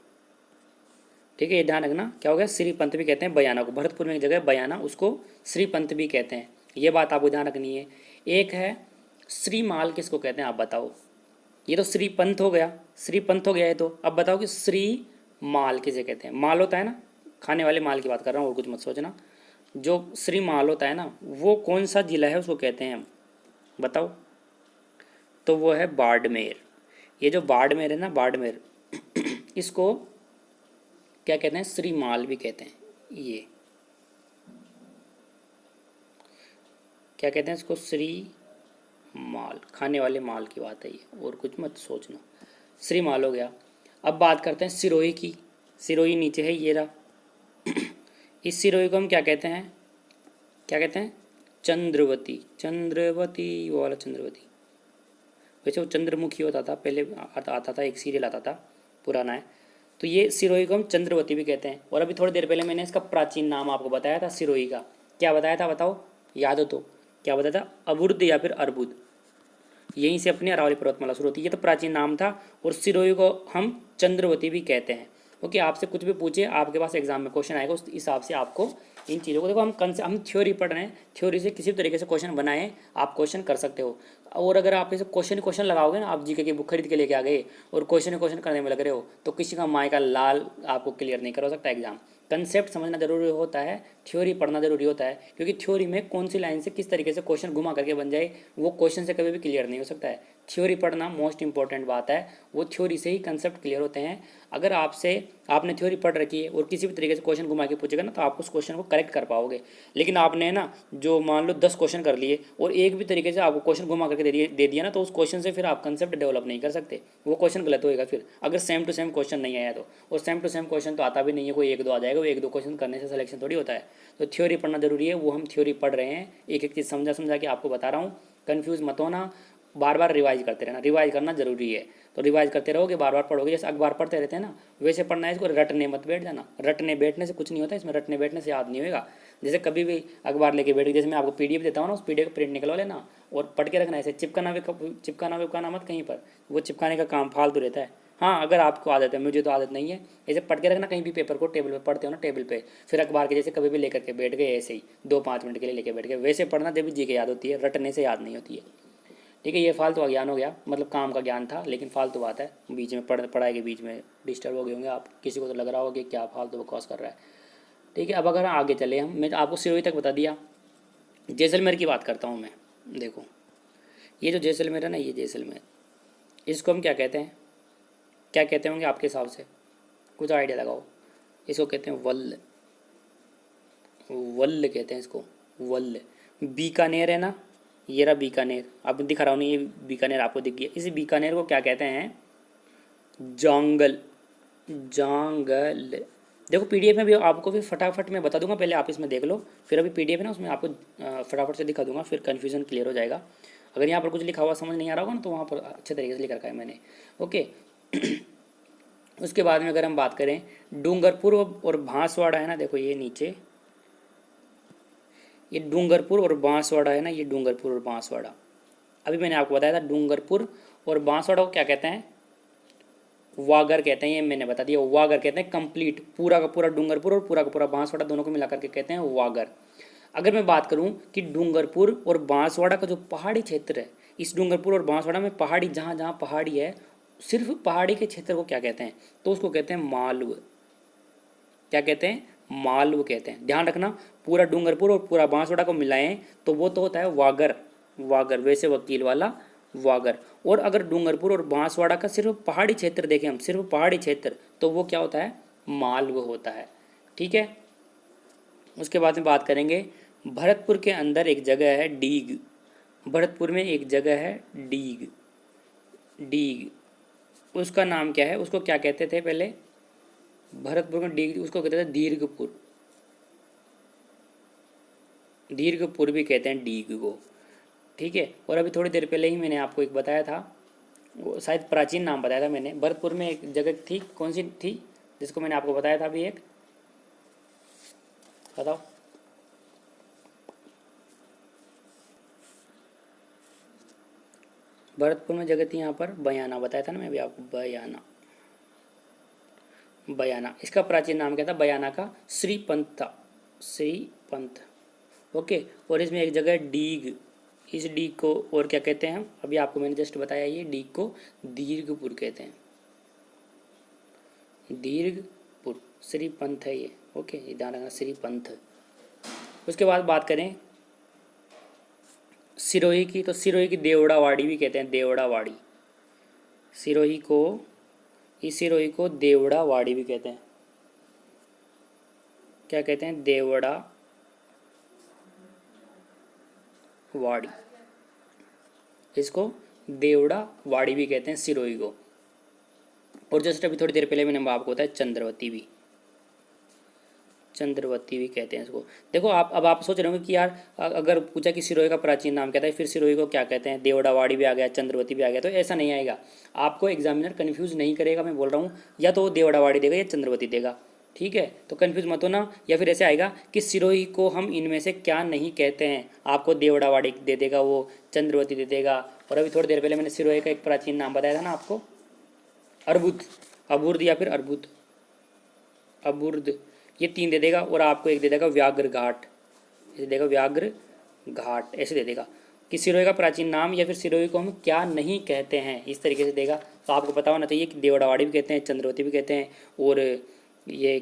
ठीक है, ये ध्यान रखना, क्या हो गया? श्री पंथ भी कहते हैं बयाना को। भरतपुर में एक जगह है बयाना, उसको श्री पंथ भी कहते हैं। ये बात आपको ध्यान रखनी है। एक है श्री माल, किसको कहते हैं आप बताओ? ये तो श्री पंथ हो गया, श्री पंथ हो गया है। तो अब बताओ कि श्री माल किसे कहते हैं? माल होता है ना, खाने वाले माल की बात कर रहा हूँ, और कुछ मत सोचना। जो श्री माल होता है ना, वो कौन सा जिला है उसको कहते हैं हम, बताओ? तो वो है बाड़मेर। ये जो बाड़मेर है ना, बाड़मेर, इसको क्या कहते हैं? श्री माल भी कहते हैं। ये क्या कहते हैं इसको? श्री माल, खाने वाले माल की बात है ये, और कुछ मत सोचना। श्री माल हो गया। अब बात करते हैं सिरोही की। सिरोही नीचे है, ये रहा। इस सिरोही को हम क्या कहते हैं? क्या कहते हैं? चंद्रवती, चंद्रवती, वो वाला चंद्रवती। वैसे वो चंद्रमुखी होता था पहले, आता था, एक सीरियल आता था, पुराना है। तो ये सिरोही को हम चंद्रवती भी कहते हैं। और अभी थोड़ी देर पहले मैंने इसका प्राचीन नाम आपको बताया था सिरोही का। क्या बताया था बताओ, याद हो तो? क्या बताया था? अबुर्द या फिर अर्बुद। यहीं से अपनी अरावली पर्वतमाला शुरू होती है, ये तो प्राचीन नाम था। और सिरोही को हम चंद्रवती भी कहते हैं। ओके, आपसे कुछ भी पूछे, आपके पास एग्जाम में क्वेश्चन आएगा, उस हिसाब से आपको इन चीज़ों को, देखो हम थ्योरी पढ़ रहे हैं, थ्योरी से किसी भी तरीके से क्वेश्चन बनाए आप क्वेश्चन कर सकते हो। और अगर आप इसे क्वेश्चन लगाओगे ना, आप जीके की बुक खरीद के लेके आ गए और क्वेश्चन करने में लग रहे हो, तो किसी का माय का लाल आपको क्लियर नहीं करा सकता एग्जाम। कंसेप्ट समझना जरूरी होता है, थ्योरी पढ़ना जरूरी होता है, क्योंकि थ्योरी में कौन सी लाइन से किस तरीके से क्वेश्चन घुमा करके बन जाए, वो क्वेश्चन से कभी भी क्लियर नहीं हो सकता है। थ्योरी पढ़ना मोस्ट इंपॉर्टेंट बात है, वो थ्योरी से ही कंसेप्ट क्लियर होते हैं। अगर आपने थ्योरी पढ़ रखी है और किसी भी तरीके से क्वेश्चन घुमा के पूछेगा ना, तो आप उस क्वेश्चन को करेक्ट कर पाओगे। लेकिन आपने ना, जो मान लो 10 क्वेश्चन कर लिए और एक भी तरीके से आपको क्वेश्चन घुमा करके दे दिया ना, तो उस क्वेश्चन से फिर आप कंसेप्ट डेवलप नहीं कर सकते, वो क्वेश्चन गलत होएगा फिर, अगर सेम टू सेम क्वेश्चन नहीं आया तो। और सेम टू सेम क्वेश्चन तो आता भी नहीं है, कोई 1-2 आ जाएगा, वो 1-2 क्वेश्चन करने से सिलेक्शन थोड़ी होता है। तो थ्योरी पढ़ना जरूरी है, वो हम थ्योरी पढ़ रहे हैं, एक एक चीज़ समझा के आपको बता रहा हूँ। कन्फ्यूज़ मत होना, बार बार रिवाइज करते रहना, रिवाइज करना जरूरी है। तो रिवाइज करते रहोगे, बार बार पढ़ोगे, जैसे अखबार पढ़ते रहते हैं ना, वैसे पढ़ना है इसको। रटने मत बैठ जाना, रटने बैठने से कुछ नहीं होता इसमें, रटने बैठने से याद नहीं होगा। जैसे कभी भी अखबार लेके बैठ गए, जैसे मैं आपको पीडीएफ देता हूँ ना, उस पीडीएफ का प्रिंट निकलवा लेना और पढ़ के रखना। ऐसे चिपकाना मत कहीं पर, वो चिपकाने का काम फालतू रहता है। हाँ, अगर आपको आदत है, मुझे तो आदत नहीं है, ऐसे पढ़ के रखना कहीं भी, पेपर को टेबल पे पढ़ते हो ना, टेबल पे, फिर अखबार के जैसे कभी भी लेकर के बैठ गए, ऐसे ही 2-5 मिनट के लिए लेके बैठ गए, वैसे पढ़ना जब भी जी के याद होती है, रटने से याद नहीं होती है। ठीक है, ये फालतू का ज्ञान हो गया, मतलब काम का ज्ञान था, लेकिन फालतू बात है, बीच में पढ़ाई के बीच में डिस्टर्ब हो गए होंगे आप, किसी को तो लग रहा होगा कि क्या फालतू बकवास कर रहा है। ठीक है, अब अगर आगे चले हम, मैं आपको सिरोही तक बता दिया। जैसलमेर की बात करता हूँ मैं। देखो, ये जो जैसलमेर है ना, ये जैसलमेर, इसको हम क्या कहते हैं? क्या कहते होंगे आपके हिसाब से? कुछ आइडिया लगाओ। इसको कहते हैं वल्ल, वल्ल कहते हैं इसको, वल्ल। बीकानेर है ना, ये रहा बीकानेर, अब दिखा रहा हूँ नहीं, ये बीकानेर आपको दिख गया। इस बीकानेर को क्या कहते हैं? जांगल, जांगल। देखो पीडीएफ में भी आपको भी फटाफट मैं बता दूंगा, पहले आप इसमें देख लो, फिर अभी पीडीएफ है ना, उसमें आपको फटाफट से दिखा दूंगा, फिर कन्फ्यूजन क्लियर हो जाएगा। अगर यहाँ पर कुछ लिखा हुआ समझ नहीं आ रहा होगा ना, तो वहाँ पर अच्छे तरीके से लिख रखा है मैंने। ओके। उसके बाद में अगर हम बात करें, डूंगरपुर और बांसवाड़ा है ना, देखो ये नीचे, ये डूंगरपुर और बांसवाड़ा है ना, ये डूंगरपुर और बांसवाड़ा। अभी मैंने आपको बताया था डूंगरपुर और बांसवाड़ा को क्या कहते हैं? वागर कहते हैं, ये मैंने बता दिया। वागर कहते हैं कंप्लीट, पूरा का पूरा डूंगरपुर और पूरा का पूरा बांसवाड़ा, दोनों को मिलाकर के कहते हैं वागर। अगर मैं बात करूं कि डूंगरपुर और बांसवाड़ा का जो पहाड़ी क्षेत्र है, इस डूंगरपुर और बांसवाड़ा में पहाड़ी, जहाँ जहाँ पहाड़ी है, सिर्फ पहाड़ी के क्षेत्र को क्या कहते हैं? तो उसको कहते हैं मालव। क्या कहते हैं? मालव कहते हैं। ध्यान रखना, पूरा डूंगरपुर और पूरा बांसवाड़ा को मिलाएं तो वो तो होता है वागर, वागर, वैसे वकील वाला वागर। और अगर डूंगरपुर और बांसवाड़ा का सिर्फ पहाड़ी क्षेत्र देखें हम, सिर्फ पहाड़ी क्षेत्र, तो वो क्या होता है? मालव होता है। ठीक है। उसके बाद में बात करेंगे, भरतपुर के अंदर एक जगह है डीग। भरतपुर में एक जगह है डीग, डीग। उसका नाम क्या है, उसको क्या कहते थे पहले, भरतपुर में डी उसको कहते थे दीर्घपुर, दीर्घपुर भी कहते हैं डीग को। ठीक है। और अभी थोड़ी देर पहले ही मैंने आपको एक बताया था, वो शायद प्राचीन नाम बताया था मैंने, भरतपुर में एक जगह थी, कौन सी थी जिसको मैंने आपको बताया था अभी एक, बताओ। भरतपुर में जगह थी यहाँ पर बयाना, बताया था ना मैं अभी आपको, बयाना, बयाना। इसका प्राचीन नाम क्या था, बयाना का श्रीपंथ था, श्रीपंथ। ओके। और इसमें एक जगह डीग, इस डीग को और क्या कहते हैं हम, अभी आपको मैंने जस्ट बताया, ये डीग को दीर्घपुर कहते हैं, दीर्घपुर, श्रीपंथ है ये। ओके, ये ध्यान रखना, श्रीपंथ। उसके बाद बात करें सिरोही की, तो सिरोही की देवड़ावाड़ी भी कहते हैं, देवड़ावाड़ी, सिरोही को, इस सिरोही को देवड़ावाड़ी भी कहते हैं, क्या कहते हैं, देवड़ा वाड़ी, इसको देवड़ा वाड़ी भी कहते हैं सिरोही को। और जस्ट अभी थोड़ी देर पहले मैंने आपको बताया चंद्रवती भी, चंद्रवती भी कहते हैं इसको। देखो आप, अब आप सोच रहे होंगे कि यार अगर पूछा कि सिरोही का प्राचीन नाम क्या था, फिर सिरोही को क्या कहते हैं, देवड़ावाड़ी भी आ गया, चंद्रवती भी आ गया, तो ऐसा नहीं आएगा। आपको एग्जामिनर कन्फ्यूज़ नहीं करेगा, मैं बोल रहा हूँ, या तो वो देवड़ावाड़ी देगा या चंद्रवती देगा। ठीक है, तो कन्फ्यूज मत होना। या फिर ऐसे आएगा कि सिरोही को हम इनमें से क्या नहीं कहते हैं, आपको देवड़ावाड़ी दे देगा वो, चंद्रवती दे देगा। और अभी थोड़ी देर पहले मैंने सिरोही का एक प्राचीन नाम बताया था ना आपको, अर्बुद, अबुर्द या फिर अर्बुद, अबुर्द, ये 3 दे देगा। और आपको एक दे देगा व्याघ्र घाट, ऐसे देगा व्याघ्र घाट, ऐसे दे देगा कि सिरोही का प्राचीन नाम या फिर सिरोही को हम क्या नहीं कहते हैं, इस तरीके से देगा। तो आपको पता होना चाहिए कि देवड़ावाड़ी भी कहते हैं, चंद्रवती भी कहते हैं, और ये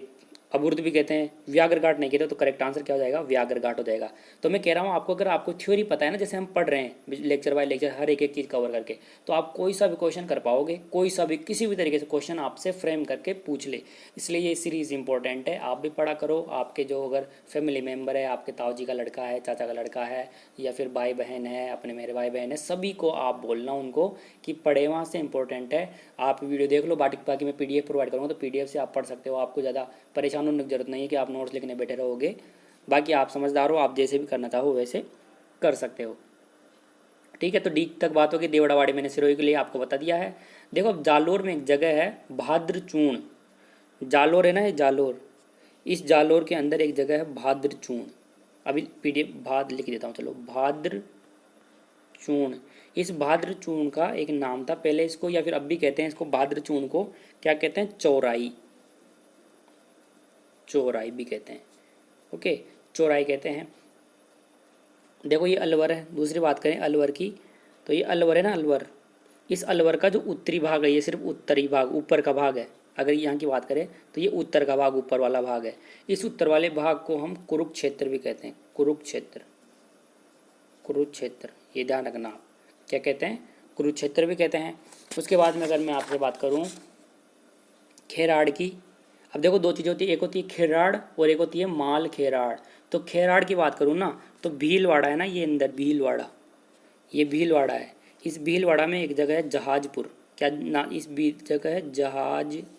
अबुर्द भी कहते हैं, व्याघ्र घाट नहीं कहते। तो करेक्ट आंसर क्या हो जाएगा, व्याघ्र घाट हो जाएगा। तो मैं कह रहा हूँ आपको, अगर आपको थ्योरी पता है ना, जैसे हम पढ़ रहे हैं लेक्चर बाय लेक्चर हर एक चीज़ कवर करके, तो आप कोई सा भी क्वेश्चन कर पाओगे, कोई सा भी किसी भी तरीके से क्वेश्चन आपसे फ्रेम करके पूछ ले। इसलिए ये सीरीज़ इंपॉर्टेंट है, आप भी पढ़ा करो। आपके जो अगर फैमिली मेम्बर है, आपके ताऊ जी का लड़का है, चाचा का लड़का है, या फिर भाई बहन है, अपने मेरे भाई बहन है, सभी को आप बोलना उनको कि पढ़े वहाँ से इंपॉर्टेंट है। आप वीडियो देख लो, बाकी मैं PDF प्रोवाइड करूँगा, तो PDF से आप पढ़ सकते हो। आपको ज़्यादा परेशान होने की जरूरत नहीं है कि आप नोट्स लिखने बैठे रहोगे। बाकी आप समझदार हो, आप जैसे भी करना चाहो वैसे कर सकते हो। ठीक है, तो डी तक बात होगी। देवड़ावाड़ी मैंने सिरोही के लिए आपको बता दिया है। देखो अब जालोर में एक जगह है भाद्रचूर्ण, जालोर है ना ये जालोर, इस जालोर के अंदर एक जगह है भाद्रचूर्ण। अभी PDF भाद लिख देता हूँ, चलो, भाद्रचूर्ण। इस भाद्रचूर्ण का एक नाम था पहले, इसको या फिर अब भी कहते हैं इसको, भाद्रचूर्ण को क्या कहते हैं, चौराई, चौराई भी कहते हैं। ओके, चौराई कहते हैं। देखो ये अलवर है, दूसरी बात करें अलवर की, तो ये अलवर है ना, अलवर, इस अलवर का जो उत्तरी भाग है, ये सिर्फ उत्तरी भाग, ऊपर का भाग है। अगर यहाँ की बात करें तो ये उत्तर का भाग, ऊपर वाला भाग है। इस उत्तर वाले भाग को हम कुरुक्षेत्र भी कहते हैं, कुरुक्षेत्र, कुरुक्षेत्र, ये ध्यान रखना आप, क्या कहते हैं, कुरुक्षेत्र भी कहते हैं। उसके बाद में अगर मैं आपसे बात करूँ खेराड़ की, अब देखो 2 चीज़ होती है, एक होती है खेराड़ और एक होती है माल खेराड़। तो खेराड़ की बात करूँ ना, तो भीलवाड़ा है ना, ये अंदर भीलवाड़ा, ये भीलवाड़ा है। इस भीलवाड़ा में एक जगह है जहाजपुर, क्या ना, इस जगह है जहाजपुर,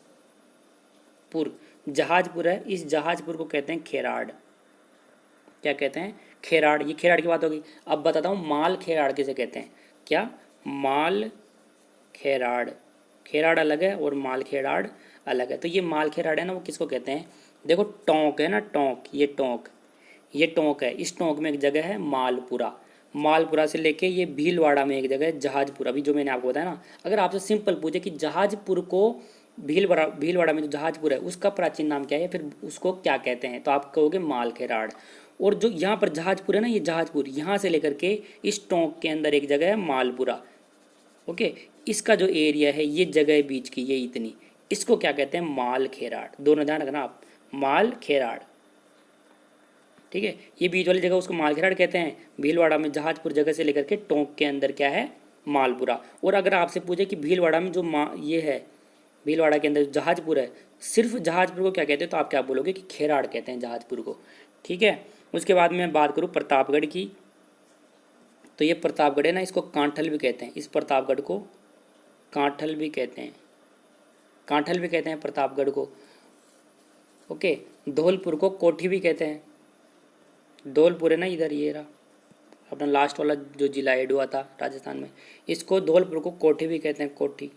जहाजपुर है, इस जहाजपुर को कहते हैं खेराड़, क्या कहते हैं, खेराड़। ये खेराड़ की बात होगी। अब बताता हूँ माल खेराड़ किसे कहते हैं, क्या, माल खेराड़, खेराड़ अलग है और माल खेराड़ अलग है। तो ये माल खेराड़ है ना, वो किसको कहते हैं, देखो टोंक है ना, टोंक, ये टोंक, ये टोंक है। इस टोंक में एक जगह है मालपुरा, मालपुरा से लेके ये भीलवाड़ा में एक जगह है जहाजपुर। अभी जो मैंने आपको बताया ना, अगर आपसे सिंपल पूछे कि जहाजपुर को, भीलवाड़ा में जो जहाजपुर है उसका प्राचीन नाम क्या है, फिर उसको क्या कहते हैं, तो आप कहोगे माल खेराड़। और जो यहाँ पर जहाजपुर है ना, ये जहाजपुर, यहाँ से लेकर के इस टोंक के अंदर एक जगह है मालपुरा। ओके, इसका जो एरिया है, ये जगह बीच की, ये इतनी, इसको क्या कहते हैं, माल खेराड़। दोनों ध्यान रखना आप, माल खेराड़। ठीक है, ये बीच वाली जगह उसको माल खेराड़ कहते हैं। भीलवाड़ा में जहाजपुर जगह से लेकर के टोंक के अंदर क्या है, मालपुरा। और अगर आपसे पूछे कि भीलवाड़ा में जो ये है, भीलवाड़ा के अंदर जहाजपुर है, सिर्फ जहाजपुर को क्या कहते हैं, तो आप क्या बोलोगे कि खेराड़ कहते हैं जहाजपुर को। ठीक है, उसके बाद मैं बात करूँ प्रतापगढ़ की, तो ये प्रतापगढ़ है ना, इसको कांठल भी कहते हैं, इस प्रतापगढ़ को कांठल भी कहते हैं। कांठल भी कहते हैं प्रतापगढ़ को। ओके, धौलपुर को कोठी भी कहते हैं। धौलपुर है ना इधर, ये रहा अपना लास्ट वाला जो जिला ऐड हुआ था राजस्थान में, इसको धौलपुर को कोठी भी कहते हैं। कोठी,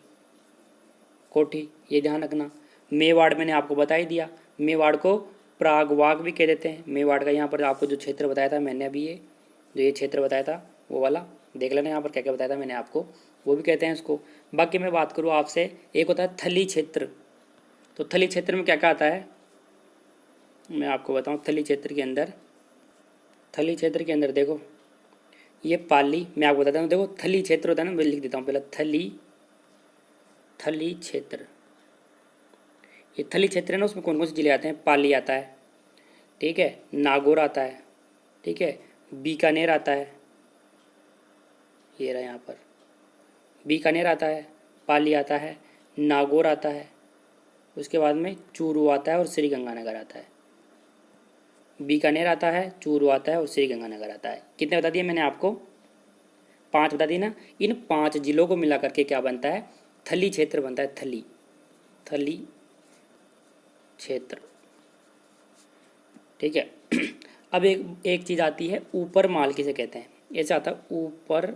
कोठी, ये ध्यान रखना। मेवाड़ मैंने आपको बता ही दिया, मेवाड़ को प्रागवाग भी कह देते हैं। मेवाड़ का यहाँ पर आपको जो क्षेत्र बताया था मैंने अभी, ये जो ये क्षेत्र बताया था वो वाला देख लेना, यहाँ पर क्या क्या बताया था मैंने आपको, वो भी कहते हैं इसको। बाकी मैं बात करूँ आपसे, एक होता है थली क्षेत्र। तो थली क्षेत्र में क्या क्या आता है मैं आपको बताऊँ। थली क्षेत्र के अंदर, थली क्षेत्र के अंदर देखो ये पाली, मैं आपको बताता हूँ। देखो थली क्षेत्र होता है ना, मैं लिख देता हूँ पहले, थली, थली क्षेत्र। ये थली क्षेत्र है ना, उसमें कौन कौन से जिले आते हैं। पाली आता है, ठीक है, नागौर आता है, ठीक है, बीकानेर आता है, ये रहा यहाँ पर बीकानेर आता है, पाली आता है, नागौर आता है, उसके बाद में चूरू आता है और श्रीगंगानगर आता है। बीकानेर आता है, चूरू आता है और श्रीगंगानगर आता है। कितने बता दिए मैंने आपको, 5 बता दिए ना। इन 5 जिलों को मिला करके क्या बनता है, थली क्षेत्र बनता है। थली, थली क्षेत्र, ठीक है। अब एक चीज़ आती है ऊपर माल, किसे कहते हैं। ऐसा आता है ऊपर,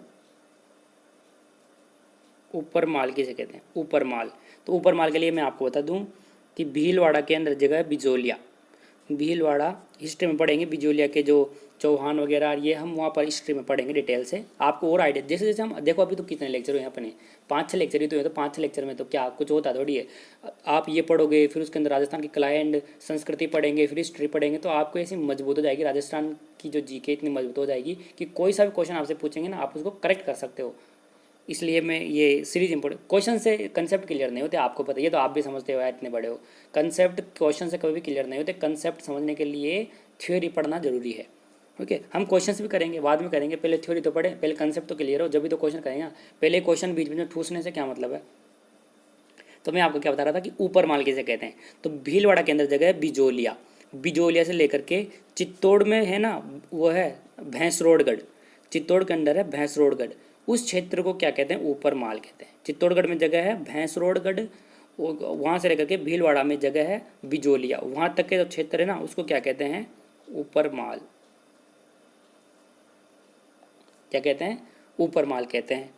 ऊपर माल किसे कहते हैं, ऊपर माल। तो ऊपर माल के लिए मैं आपको बता दूं कि भीलवाड़ा के अंदर जगह है बिजोलिया। भीलवाड़ा हिस्ट्री में पढ़ेंगे, बिजोलिया के जो चौहान वगैरह ये हम वहाँ पर हिस्ट्री में पढ़ेंगे डिटेल से, आपको और आइडिया। जैसे जैसे हम देखो अभी तो कितने लेक्चर हुए हैं अपने, 5-6 लेक्चर ही तो है, तो 5-6 लेक्चर में तो क्या कुछ होता थोड़ी है। आप ये पढ़ोगे, फिर उसके अंदर राजस्थान की कला एंड संस्कृति पढ़ेंगे, फिर हिस्ट्री पढ़ेंगे, तो आपको ऐसी मजबूत हो जाएगी राजस्थान की जो जीके इतनी मजबूत हो जाएगी कि कोई सा भी क्वेश्चन आपसे पूछेंगे ना, आप उसको करेक्ट कर सकते हो। इसलिए मैं ये सीरीज इंपॉर्टेंट, क्वेश्चन से कंसेप्ट क्लियर नहीं होते, आपको पता है, ये तो आप भी समझते हो यार, इतने बड़े हो। कंसेप्ट क्वेश्चन से कभी भी क्लियर नहीं होते, कंसेप्ट समझने के लिए थ्योरी पढ़ना जरूरी है। ओके, हम क्वेश्चंस भी करेंगे, बाद में करेंगे, पहले थ्योरी तो पढ़े, पहले कंसेप्ट तो क्लियर हो, जब भी तो क्वेश्चन करेंगे। पहले क्वेश्चन बीच में ठूसने से क्या मतलब है। तो मैं आपको क्या बता रहा था कि ऊपर माल किसे कहते हैं। तो भीलवाड़ा के अंदर जगह है बिजोलिया। बिजोलिया से लेकर के चित्तौड़ में है ना, वो है भैंसरोडगढ़। चित्तौड़ के अंदर है भैंसरोडगढ़, उस क्षेत्र को क्या कहते हैं, ऊपर माल कहते हैं। चित्तौड़गढ़ में जगह है भैंसरोडगढ़, वहाँ से लेकर के भीलवाड़ा में जगह है बिजोलिया, वहाँ तक के जो क्षेत्र है ना उसको क्या कहते हैं, ऊपर माल। क्या कहते हैं, ऊपर माल कहते हैं।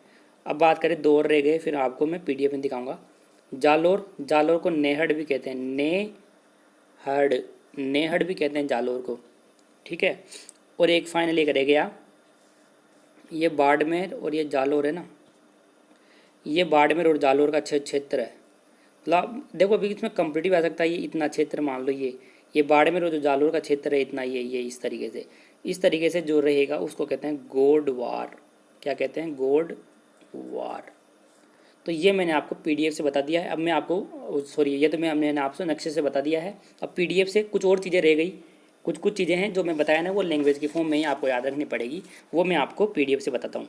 अब बात करें, 2 और रह गए, फिर आपको मैं पीडीएफ में दिखाऊंगा। जालोर, जालोर को नेहड़ भी कहते हैं, नेहड़, नेहड़ भी कहते हैं जालोर को, ठीक है। और एक फाइनल एक रह गया, ये बाड़मेर और ये जालोर है ना, ये बाड़मेर और जालोर का क्षेत्र है। मतलब देखो अभी इसमें कंप्लीटिव आ सकता है, ये इतना क्षेत्र मान लो, ये बाड़मेर और जो जालोर का क्षेत्र है इतना, ये इस तरीके से जो रहेगा उसको कहते हैं गोडवार। क्या कहते हैं, गोडवार। तो ये मैंने आपको पीडीएफ से बता दिया है। अब मैं आपको सॉरी, ये तो मैंने आपसे नक्शे से बता दिया है। अब पीडीएफ से कुछ और चीज़ें रह गई, कुछ चीज़ें हैं जो मैं बताया ना, वो लैंग्वेज की फॉर्म में ही आपको याद रखनी पड़ेगी, वो मैं आपको पीडीएफ से बताता हूँ।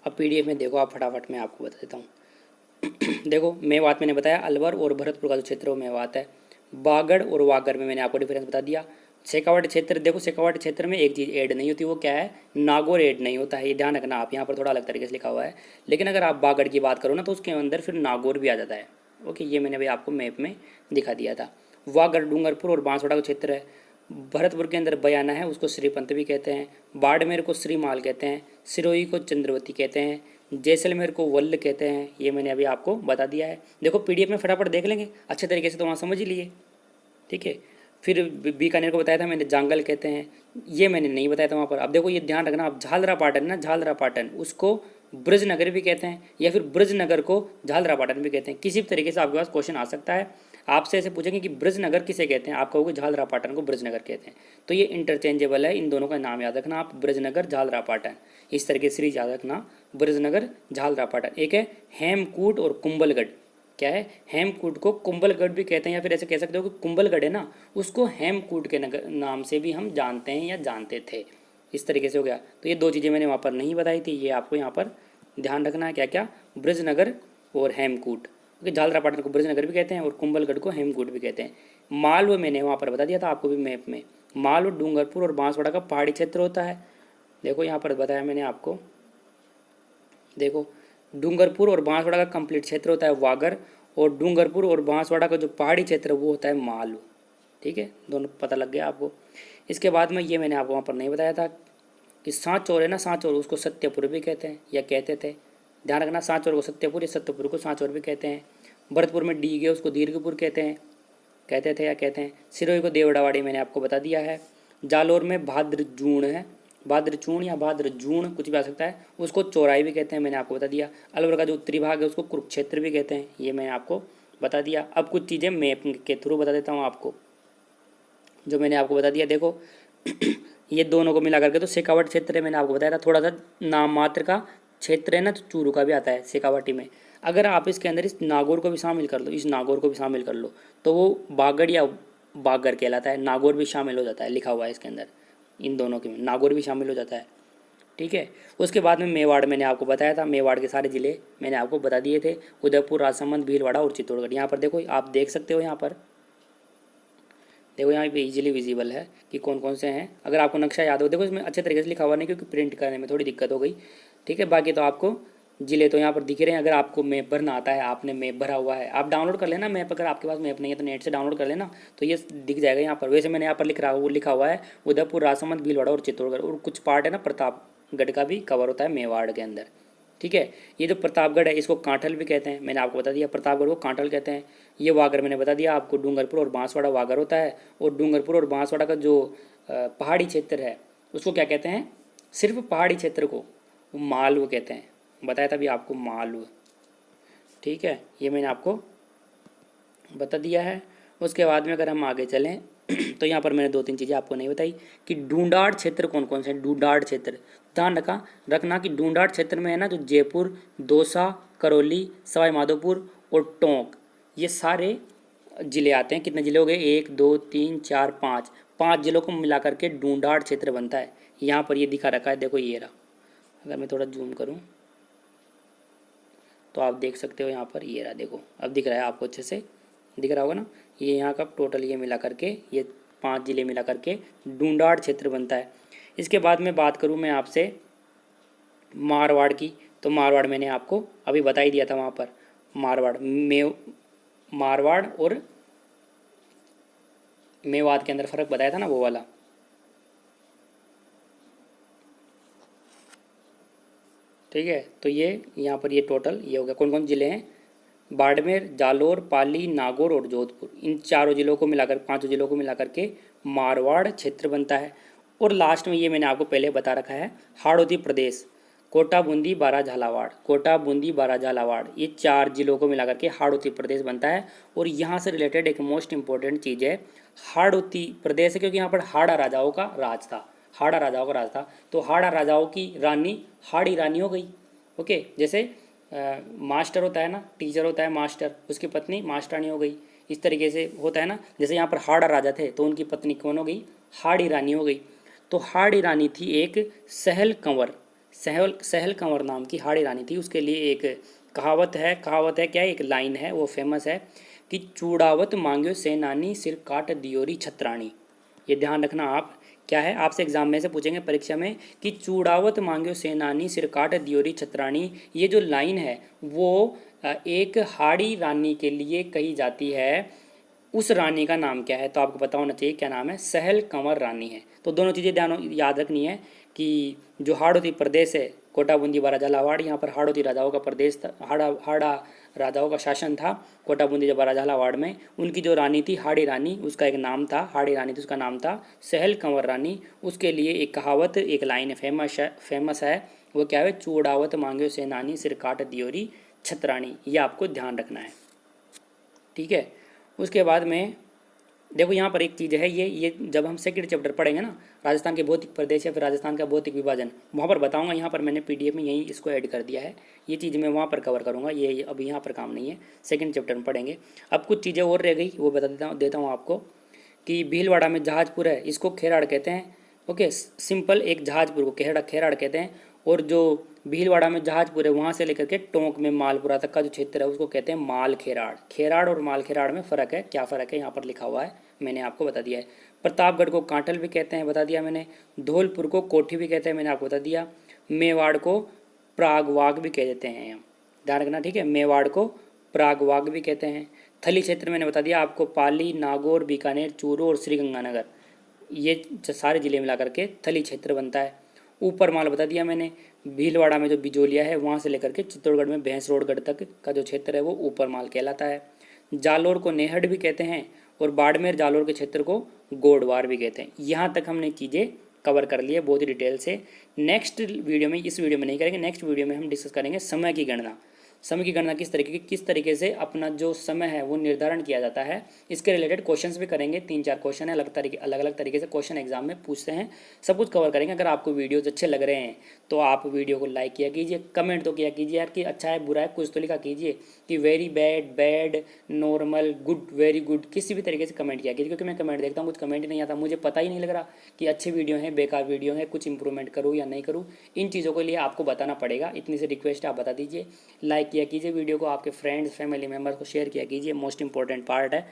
अब पीडीएफ में देखो आप, फटाफट मैं आपको बता देता हूँ। देखो मेवात मैंने बताया, अलवर और भरतपुर का जो क्षेत्र है वो मेवात है। बागड़ और वागड़ में मैंने आपको डिफरेंस बता दिया। शेखावाट क्षेत्र, देखो शेखावाट क्षेत्र में एक चीज़ ऐड नहीं होती, वो क्या है, नागौर ऐड नहीं होता है, ये ध्यान रखना आप, यहाँ पर थोड़ा अलग तरीके से लिखा हुआ है। लेकिन अगर आप बागड़ की बात करो ना तो उसके अंदर फिर नागौर भी आ जाता है। ओके, ये मैंने भाई आपको मैप में दिखा दिया था। वागड़ डूंगरपुर और बांसवाड़ा का क्षेत्र है। भरतपुर के अंदर बयाना है, उसको श्रीपंत भी कहते हैं। बाड़मेर को श्रीमाल कहते हैं। सिरोही को चंद्रवती कहते हैं। जैसलमेर को वल्ल कहते हैं, ये मैंने अभी आपको बता दिया है। देखो पीडीएफ में फटाफट देख लेंगे अच्छे तरीके से, तो वहाँ समझ ही लिए, ठीक है। फिर बीकानेर को बताया था मैंने, जांगल कहते हैं, ये मैंने नहीं बताया था वहाँ पर। अब देखो ये ध्यान रखना, आप झालरा पाटन ना, झालरा पाटन उसको ब्रजनगर भी कहते हैं, या फिर ब्रजनगर को झालरा पाटन भी कहते हैं। किसी भी तरीके से आपके पास क्वेश्चन आ सकता है, आपसे ऐसे पूछेंगे कि ब्रजनगर किसे कहते हैं, आप कहोगे झालरा पाटन को ब्रजनगर कहते हैं। तो ये इंटरचेंजेबल है, इन दोनों का नाम याद रखना आप, ब्रजनगर झालरा पाटन, इस तरीके से याद रखना, ब्रजनगर झालरा पाटन। एक है हेमकूट और कुंभलगढ़, क्या है, हेमकूट को कुंभलगढ़ भी कहते हैं, या फिर ऐसे कह सकते हो कि कुंभलगढ़ है ना, उसको हेमकूट के नाम से भी हम जानते हैं या जानते थे, इस तरीके से हो गया। तो ये 2 चीज़ें मैंने वहाँ पर नहीं बताई थी, ये आपको यहाँ पर ध्यान रखना है, क्या क्या, ब्रजनगर और हेमकूट, क्योंकि झालरा पाटन को ब्रजनगर भी कहते हैं और कुंभलगढ़ को हेमकूट भी कहते हैं। मालवा मैंने वहाँ पर बता दिया था आपको भी मैप में, मालवा डूंगरपुर और बांसवाड़ा का पहाड़ी क्षेत्र होता है। देखो यहाँ पर बताया मैंने आपको, देखो डूंगरपुर और बांसवाड़ा का कंप्लीट क्षेत्र होता है वागड़, और डूंगरपुर और बांसवाड़ा का जो पहाड़ी क्षेत्र है वो होता है मालवा। ठीक है, दोनों पता लग गया आपको। इसके बाद में ये मैंने आपको वहाँ पर नहीं बताया था कि सांचौर है ना, सांचौर उसको सत्यपुर भी कहते हैं या कहते थे, ध्यान रखना। सांचौर को सत्यपुर या सत्यपुर को सांचौर भी कहते हैं। भरतपुर में डीग है उसको दीर्घपुर कहते हैं, कहते थे या कहते हैं। सिरोही को देवड़ावाड़ी मैंने आपको बता दिया है। जालोर में भाद्रजूण है, भाद्रचूण या भाद्रजूण कुछ भी आ सकता है, उसको चौराई भी कहते हैं, मैंने आपको बता दिया। अलवर का जो उत्तरी भाग है उसको कुरुक्षेत्र भी कहते हैं, ये मैंने आपको बता दिया। अब कुछ चीज़ें मैप के थ्रू बता देता हूँ आपको, जो मैंने आपको बता दिया। देखो ये दोनों को मिला करके तो शेखावाटी क्षेत्र है, मैंने आपको बताया था। थोड़ा सा नाम मात्र का क्षेत्र है ना, तो चूरू का भी आता है शेखावाटी में। अगर आप इसके अंदर इस नागौर को भी शामिल कर लो, इस नागौर को भी शामिल कर लो, तो वो बागड़ या बागर कहलाता है। नागौर भी शामिल हो जाता है, लिखा हुआ है इसके अंदर, इन दोनों के में नागौर भी शामिल हो जाता है। ठीक है, उसके बाद में मेवाड़ मैंने आपको बताया था, मेवाड़ के सारे ज़िले मैंने आपको बता दिए थे, उदयपुर, राजसमंद, भीलवाड़ा और चित्तौड़गढ़। यहाँ पर देखो, आप देख सकते हो, यहाँ पर देखो, यहाँ पे इजीली विजिबल है कि कौन कौन से हैं। अगर आपको नक्शा याद हो, देखो इसमें अच्छे तरीके से लिखा हुआ नहीं, क्योंकि प्रिंट करने में थोड़ी दिक्कत हो गई। ठीक है, बाकी तो आपको ज़िले तो यहाँ पर दिख रहे हैं। अगर आपको मैप भरना आता है, आपने मैप भरा हुआ है, आप डाउनलोड कर लेना मैप। अगर आपके पास मैप नहीं है तो नेट से डाउनलोड कर लेना, तो ये दिख जाएगा यहाँ पर। वैसे मैंने यहाँ पर लिखा हुआ है उदयपुर, राजसमंद, भीलवाड़ा और चित्तौड़गढ़, और कुछ पार्ट है ना प्रतापगढ़ का भी कवर होता है मेवाड़ के अंदर। ठीक है, ये जो प्रतापगढ़ है इसको कांठल भी कहते हैं, मैंने आपको बता दिया, प्रतापगढ़ को कांठल कहते हैं। ये वागर मैंने बता दिया आपको, डूंगरपुर और बांसवाड़ा वागर होता है। और डूंगरपुर और बांसवाड़ा का जो पहाड़ी क्षेत्र है उसको क्या कहते हैं, सिर्फ पहाड़ी क्षेत्र को मालवा कहते हैं, बताया था अभी आपको, मालवा। ठीक है, ये मैंने आपको बता दिया है। उसके बाद में अगर हम आगे चलें तो यहाँ पर मैंने 2-3 चीज़ें आपको नहीं बताई कि ढूंढाड़ क्षेत्र कौन कौन से हैं। ढूंढाड़ क्षेत्र, ध्यान रखना कि ढूंढाड़ क्षेत्र में है ना, जो जयपुर, दौसा, करौली, सवाई माधोपुर और टोंक, ये सारे जिले आते हैं। कितने जिले हो गए, 1 2 3 4 5, 5 जिलों को मिला करके ढूंढाड़ क्षेत्र बनता है। यहाँ पर ये दिखा रखा है, देखो ये रहा। अगर मैं थोड़ा जूम करूँ तो आप देख सकते हो, यहाँ पर ये रहा, देखो अब दिख रहा है आपको, अच्छे से दिख रहा होगा ना। ये यहाँ का टोटल ये मिला करके, ये 5 जिले मिला करके ढूंढाड़ क्षेत्र बनता है। इसके बाद में बात करूँ मैं आपसे मारवाड़ की, तो मारवाड़ मैंने आपको अभी बता ही दिया था। वहाँ पर मारवाड़ और मेवात के अंदर फ़र्क बताया था ना, वो वाला। ठीक है, तो ये यहाँ पर ये टोटल ये हो गया। कौन कौन जिले हैं, बाड़मेर, जालोर, पाली, नागौर और जोधपुर, इन चारों जिलों को मिलाकर, 5 जिलों को मिलाकर के मारवाड़ क्षेत्र बनता है। और लास्ट में ये मैंने आपको पहले बता रखा है, हाड़ौती प्रदेश, कोटा, बूंदी, बारा, झालावाड़, कोटा, बूंदी, बारा, झालावाड़, ये 4 जिलों को मिलाकर के हाड़ौती प्रदेश बनता है। और यहाँ से रिलेटेड एक मोस्ट इंपॉर्टेंट चीज़ है, हाड़ौती प्रदेश है क्योंकि यहाँ पर हाड़ा राजाओं का राज था, हाड़ा राजाओं का राज था। तो हाड़ा राजाओं की रानी हाड़ी रानी हो गई। ओके, जैसे मास्टर होता है ना, टीचर होता है मास्टर, उसकी पत्नी मास्टरानी हो गई। इस तरीके से होता है ना, जैसे यहाँ पर हाड़ा राजा थे तो उनकी पत्नी कौन हो गई, हाड़ी रानी हो गई। तो हाड़ी रानी थी एक सहल कंवर, सहल कंवर नाम की हाड़ी रानी थी। उसके लिए एक कहावत है क्या, एक लाइन है, वो फेमस है कि चूड़ावत मांग्यो सेनानी सिर काट दियोरी छत्राणी। ये ध्यान रखना आप, क्या है, आपसे एग्जाम में से पूछेंगे परीक्षा में कि चूड़ावत मांग्यो सेनानी सिर काट दियोरी छत्राणी। ये जो लाइन है वो एक हाड़ी रानी के लिए कही जाती है। उस रानी का नाम क्या है, तो आपको पता होना चाहिए क्या नाम है, सहल कंवर रानी है। तो दोनों चीज़ें ध्यान याद रखनी है कि जो हाड़ौती प्रदेश है, कोटा, बूंदी, बारा, झालावाड़, यहाँ पर हाड़ौती राजाओं का प्रदेश था, हाड़ा राजाओं का शासन था। कोटा, बूंदी, बारा, झालावाड़ में उनकी जो रानी थी हाड़ी रानी, उसका एक नाम था, हाड़ी रानी थी, उसका नाम था सहल कंवर रानी। उसके लिए एक कहावत, एक लाइन फेमस है, वो क्या है, चूड़ावत मांग्यो सेनानी सिर काट दियोरी छत्राणी। ये आपको ध्यान रखना है। ठीक है, उसके बाद में देखो यहाँ पर एक चीज़ है, ये जब हम सेकंड चैप्टर पढ़ेंगे ना, राजस्थान के भौतिक प्रदेश या फिर राजस्थान का भौतिक विभाजन, वहाँ पर बताऊँगा। यहाँ पर मैंने PDF में यही इसको ऐड कर दिया है, ये चीज़ मैं वहाँ पर कवर करूँगा, ये अभी यहाँ पर काम नहीं है, सेकंड चैप्टर में पढ़ेंगे। अब कुछ चीज़ें और रह गई, वो बता देता हूँ आपको कि भीलवाड़ा में जहाजपुर है, इसको खेराड़ कहते हैं। ओके, सिंपल, एक जहाजपुर को खेराड़ कहते हैं। और जो भीलवाड़ा में जहाजपुर है वहाँ से लेकर के टोंक में मालपुरा तक का जो क्षेत्र है उसको कहते हैं माल खेराड़। खेराड़ और माल खेराड़ में फ़र्क है, क्या फ़र्क है यहाँ पर लिखा हुआ है, मैंने आपको बता दिया है। प्रतापगढ़ को कांटल भी कहते हैं, बता दिया मैंने। धौलपुर को कोठी भी कहते हैं, मैंने आपको बता दिया। मेवाड़ को प्रागवाग भी कह देते हैं हम, ध्यान रखना। ठीक है, मेवाड़ को प्रागवाग भी कहते हैं। थली क्षेत्र मैंने बता दिया आपको, पाली, नागौर, बीकानेर, चूरू और श्रीगंगानगर, ये सारे ज़िले मिला करके थली क्षेत्र बनता है। ऊपर माल बता दिया मैंने, भीलवाड़ा में जो बिजोलिया है वहाँ से लेकर के चित्तौड़गढ़ में भैंसरोडगढ़ तक का जो क्षेत्र है वो ऊपर माल कहलाता है। जालोर को नेहड भी कहते हैं और बाड़मेर जालोर के क्षेत्र को गोडवार भी कहते हैं। यहाँ तक हमने चीज़ें कवर कर लिए बहुत ही डिटेल से। नेक्स्ट वीडियो में, इस वीडियो में नहीं करेंगे, नेक्स्ट वीडियो में हम डिस्कस करेंगे समय की गणना। समय की गणना किस तरीके से अपना जो समय है वो निर्धारण किया जाता है, इसके रिलेटेड क्वेश्चंस भी करेंगे। 3-4 क्वेश्चन है अलग अलग तरीके से क्वेश्चन एग्जाम में पूछते हैं, सब कुछ कवर करेंगे। अगर आपको वीडियोज अच्छे लग रहे हैं तो आप वीडियो को लाइक किया कीजिए, कमेंट तो किया कीजिए यार कि अच्छा है बुरा है कुछ तो लिखा कीजिए, कि very bad, bad, normal, good, very good, किसी भी तरीके से कमेंट किया कीजिए, क्योंकि मैं कमेंट देखता हूँ कुछ कमेंट ही नहीं आता, मुझे पता ही नहीं लग रहा कि अच्छी वीडियो है बेकार वीडियो है, कुछ इंप्रूवमेंट करूँ या नहीं करूँ। इन चीज़ों के लिए आपको बताना पड़ेगा, इतनी सी रिक्वेस्ट है, आप बता दीजिए। लाइक किया कीजिए वीडियो को, आपके फ्रेंड्स फैमिली मेम्बर्स को शेयर किया कीजिए, मोस्ट इंपॉर्टेंट पार्ट है।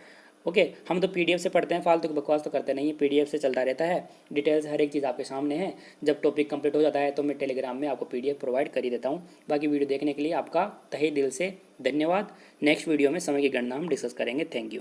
ओके, हम तो पीडीएफ से पढ़ते हैं, फालतू की बकवास तो करते नहीं है, पीडीएफ से चलता रहता है, डिटेल्स हर एक चीज़ आपके सामने है। जब टॉपिक कंप्लीट हो जाता है तो मैं टेलीग्राम में आपको पीडीएफ प्रोवाइड कर ही देता हूँ। बाकी वीडियो देखने के लिए आपका तहे दिल से धन्यवाद। नेक्स्ट वीडियो में समय की गणना हम डिस्कस करेंगे। Thank you.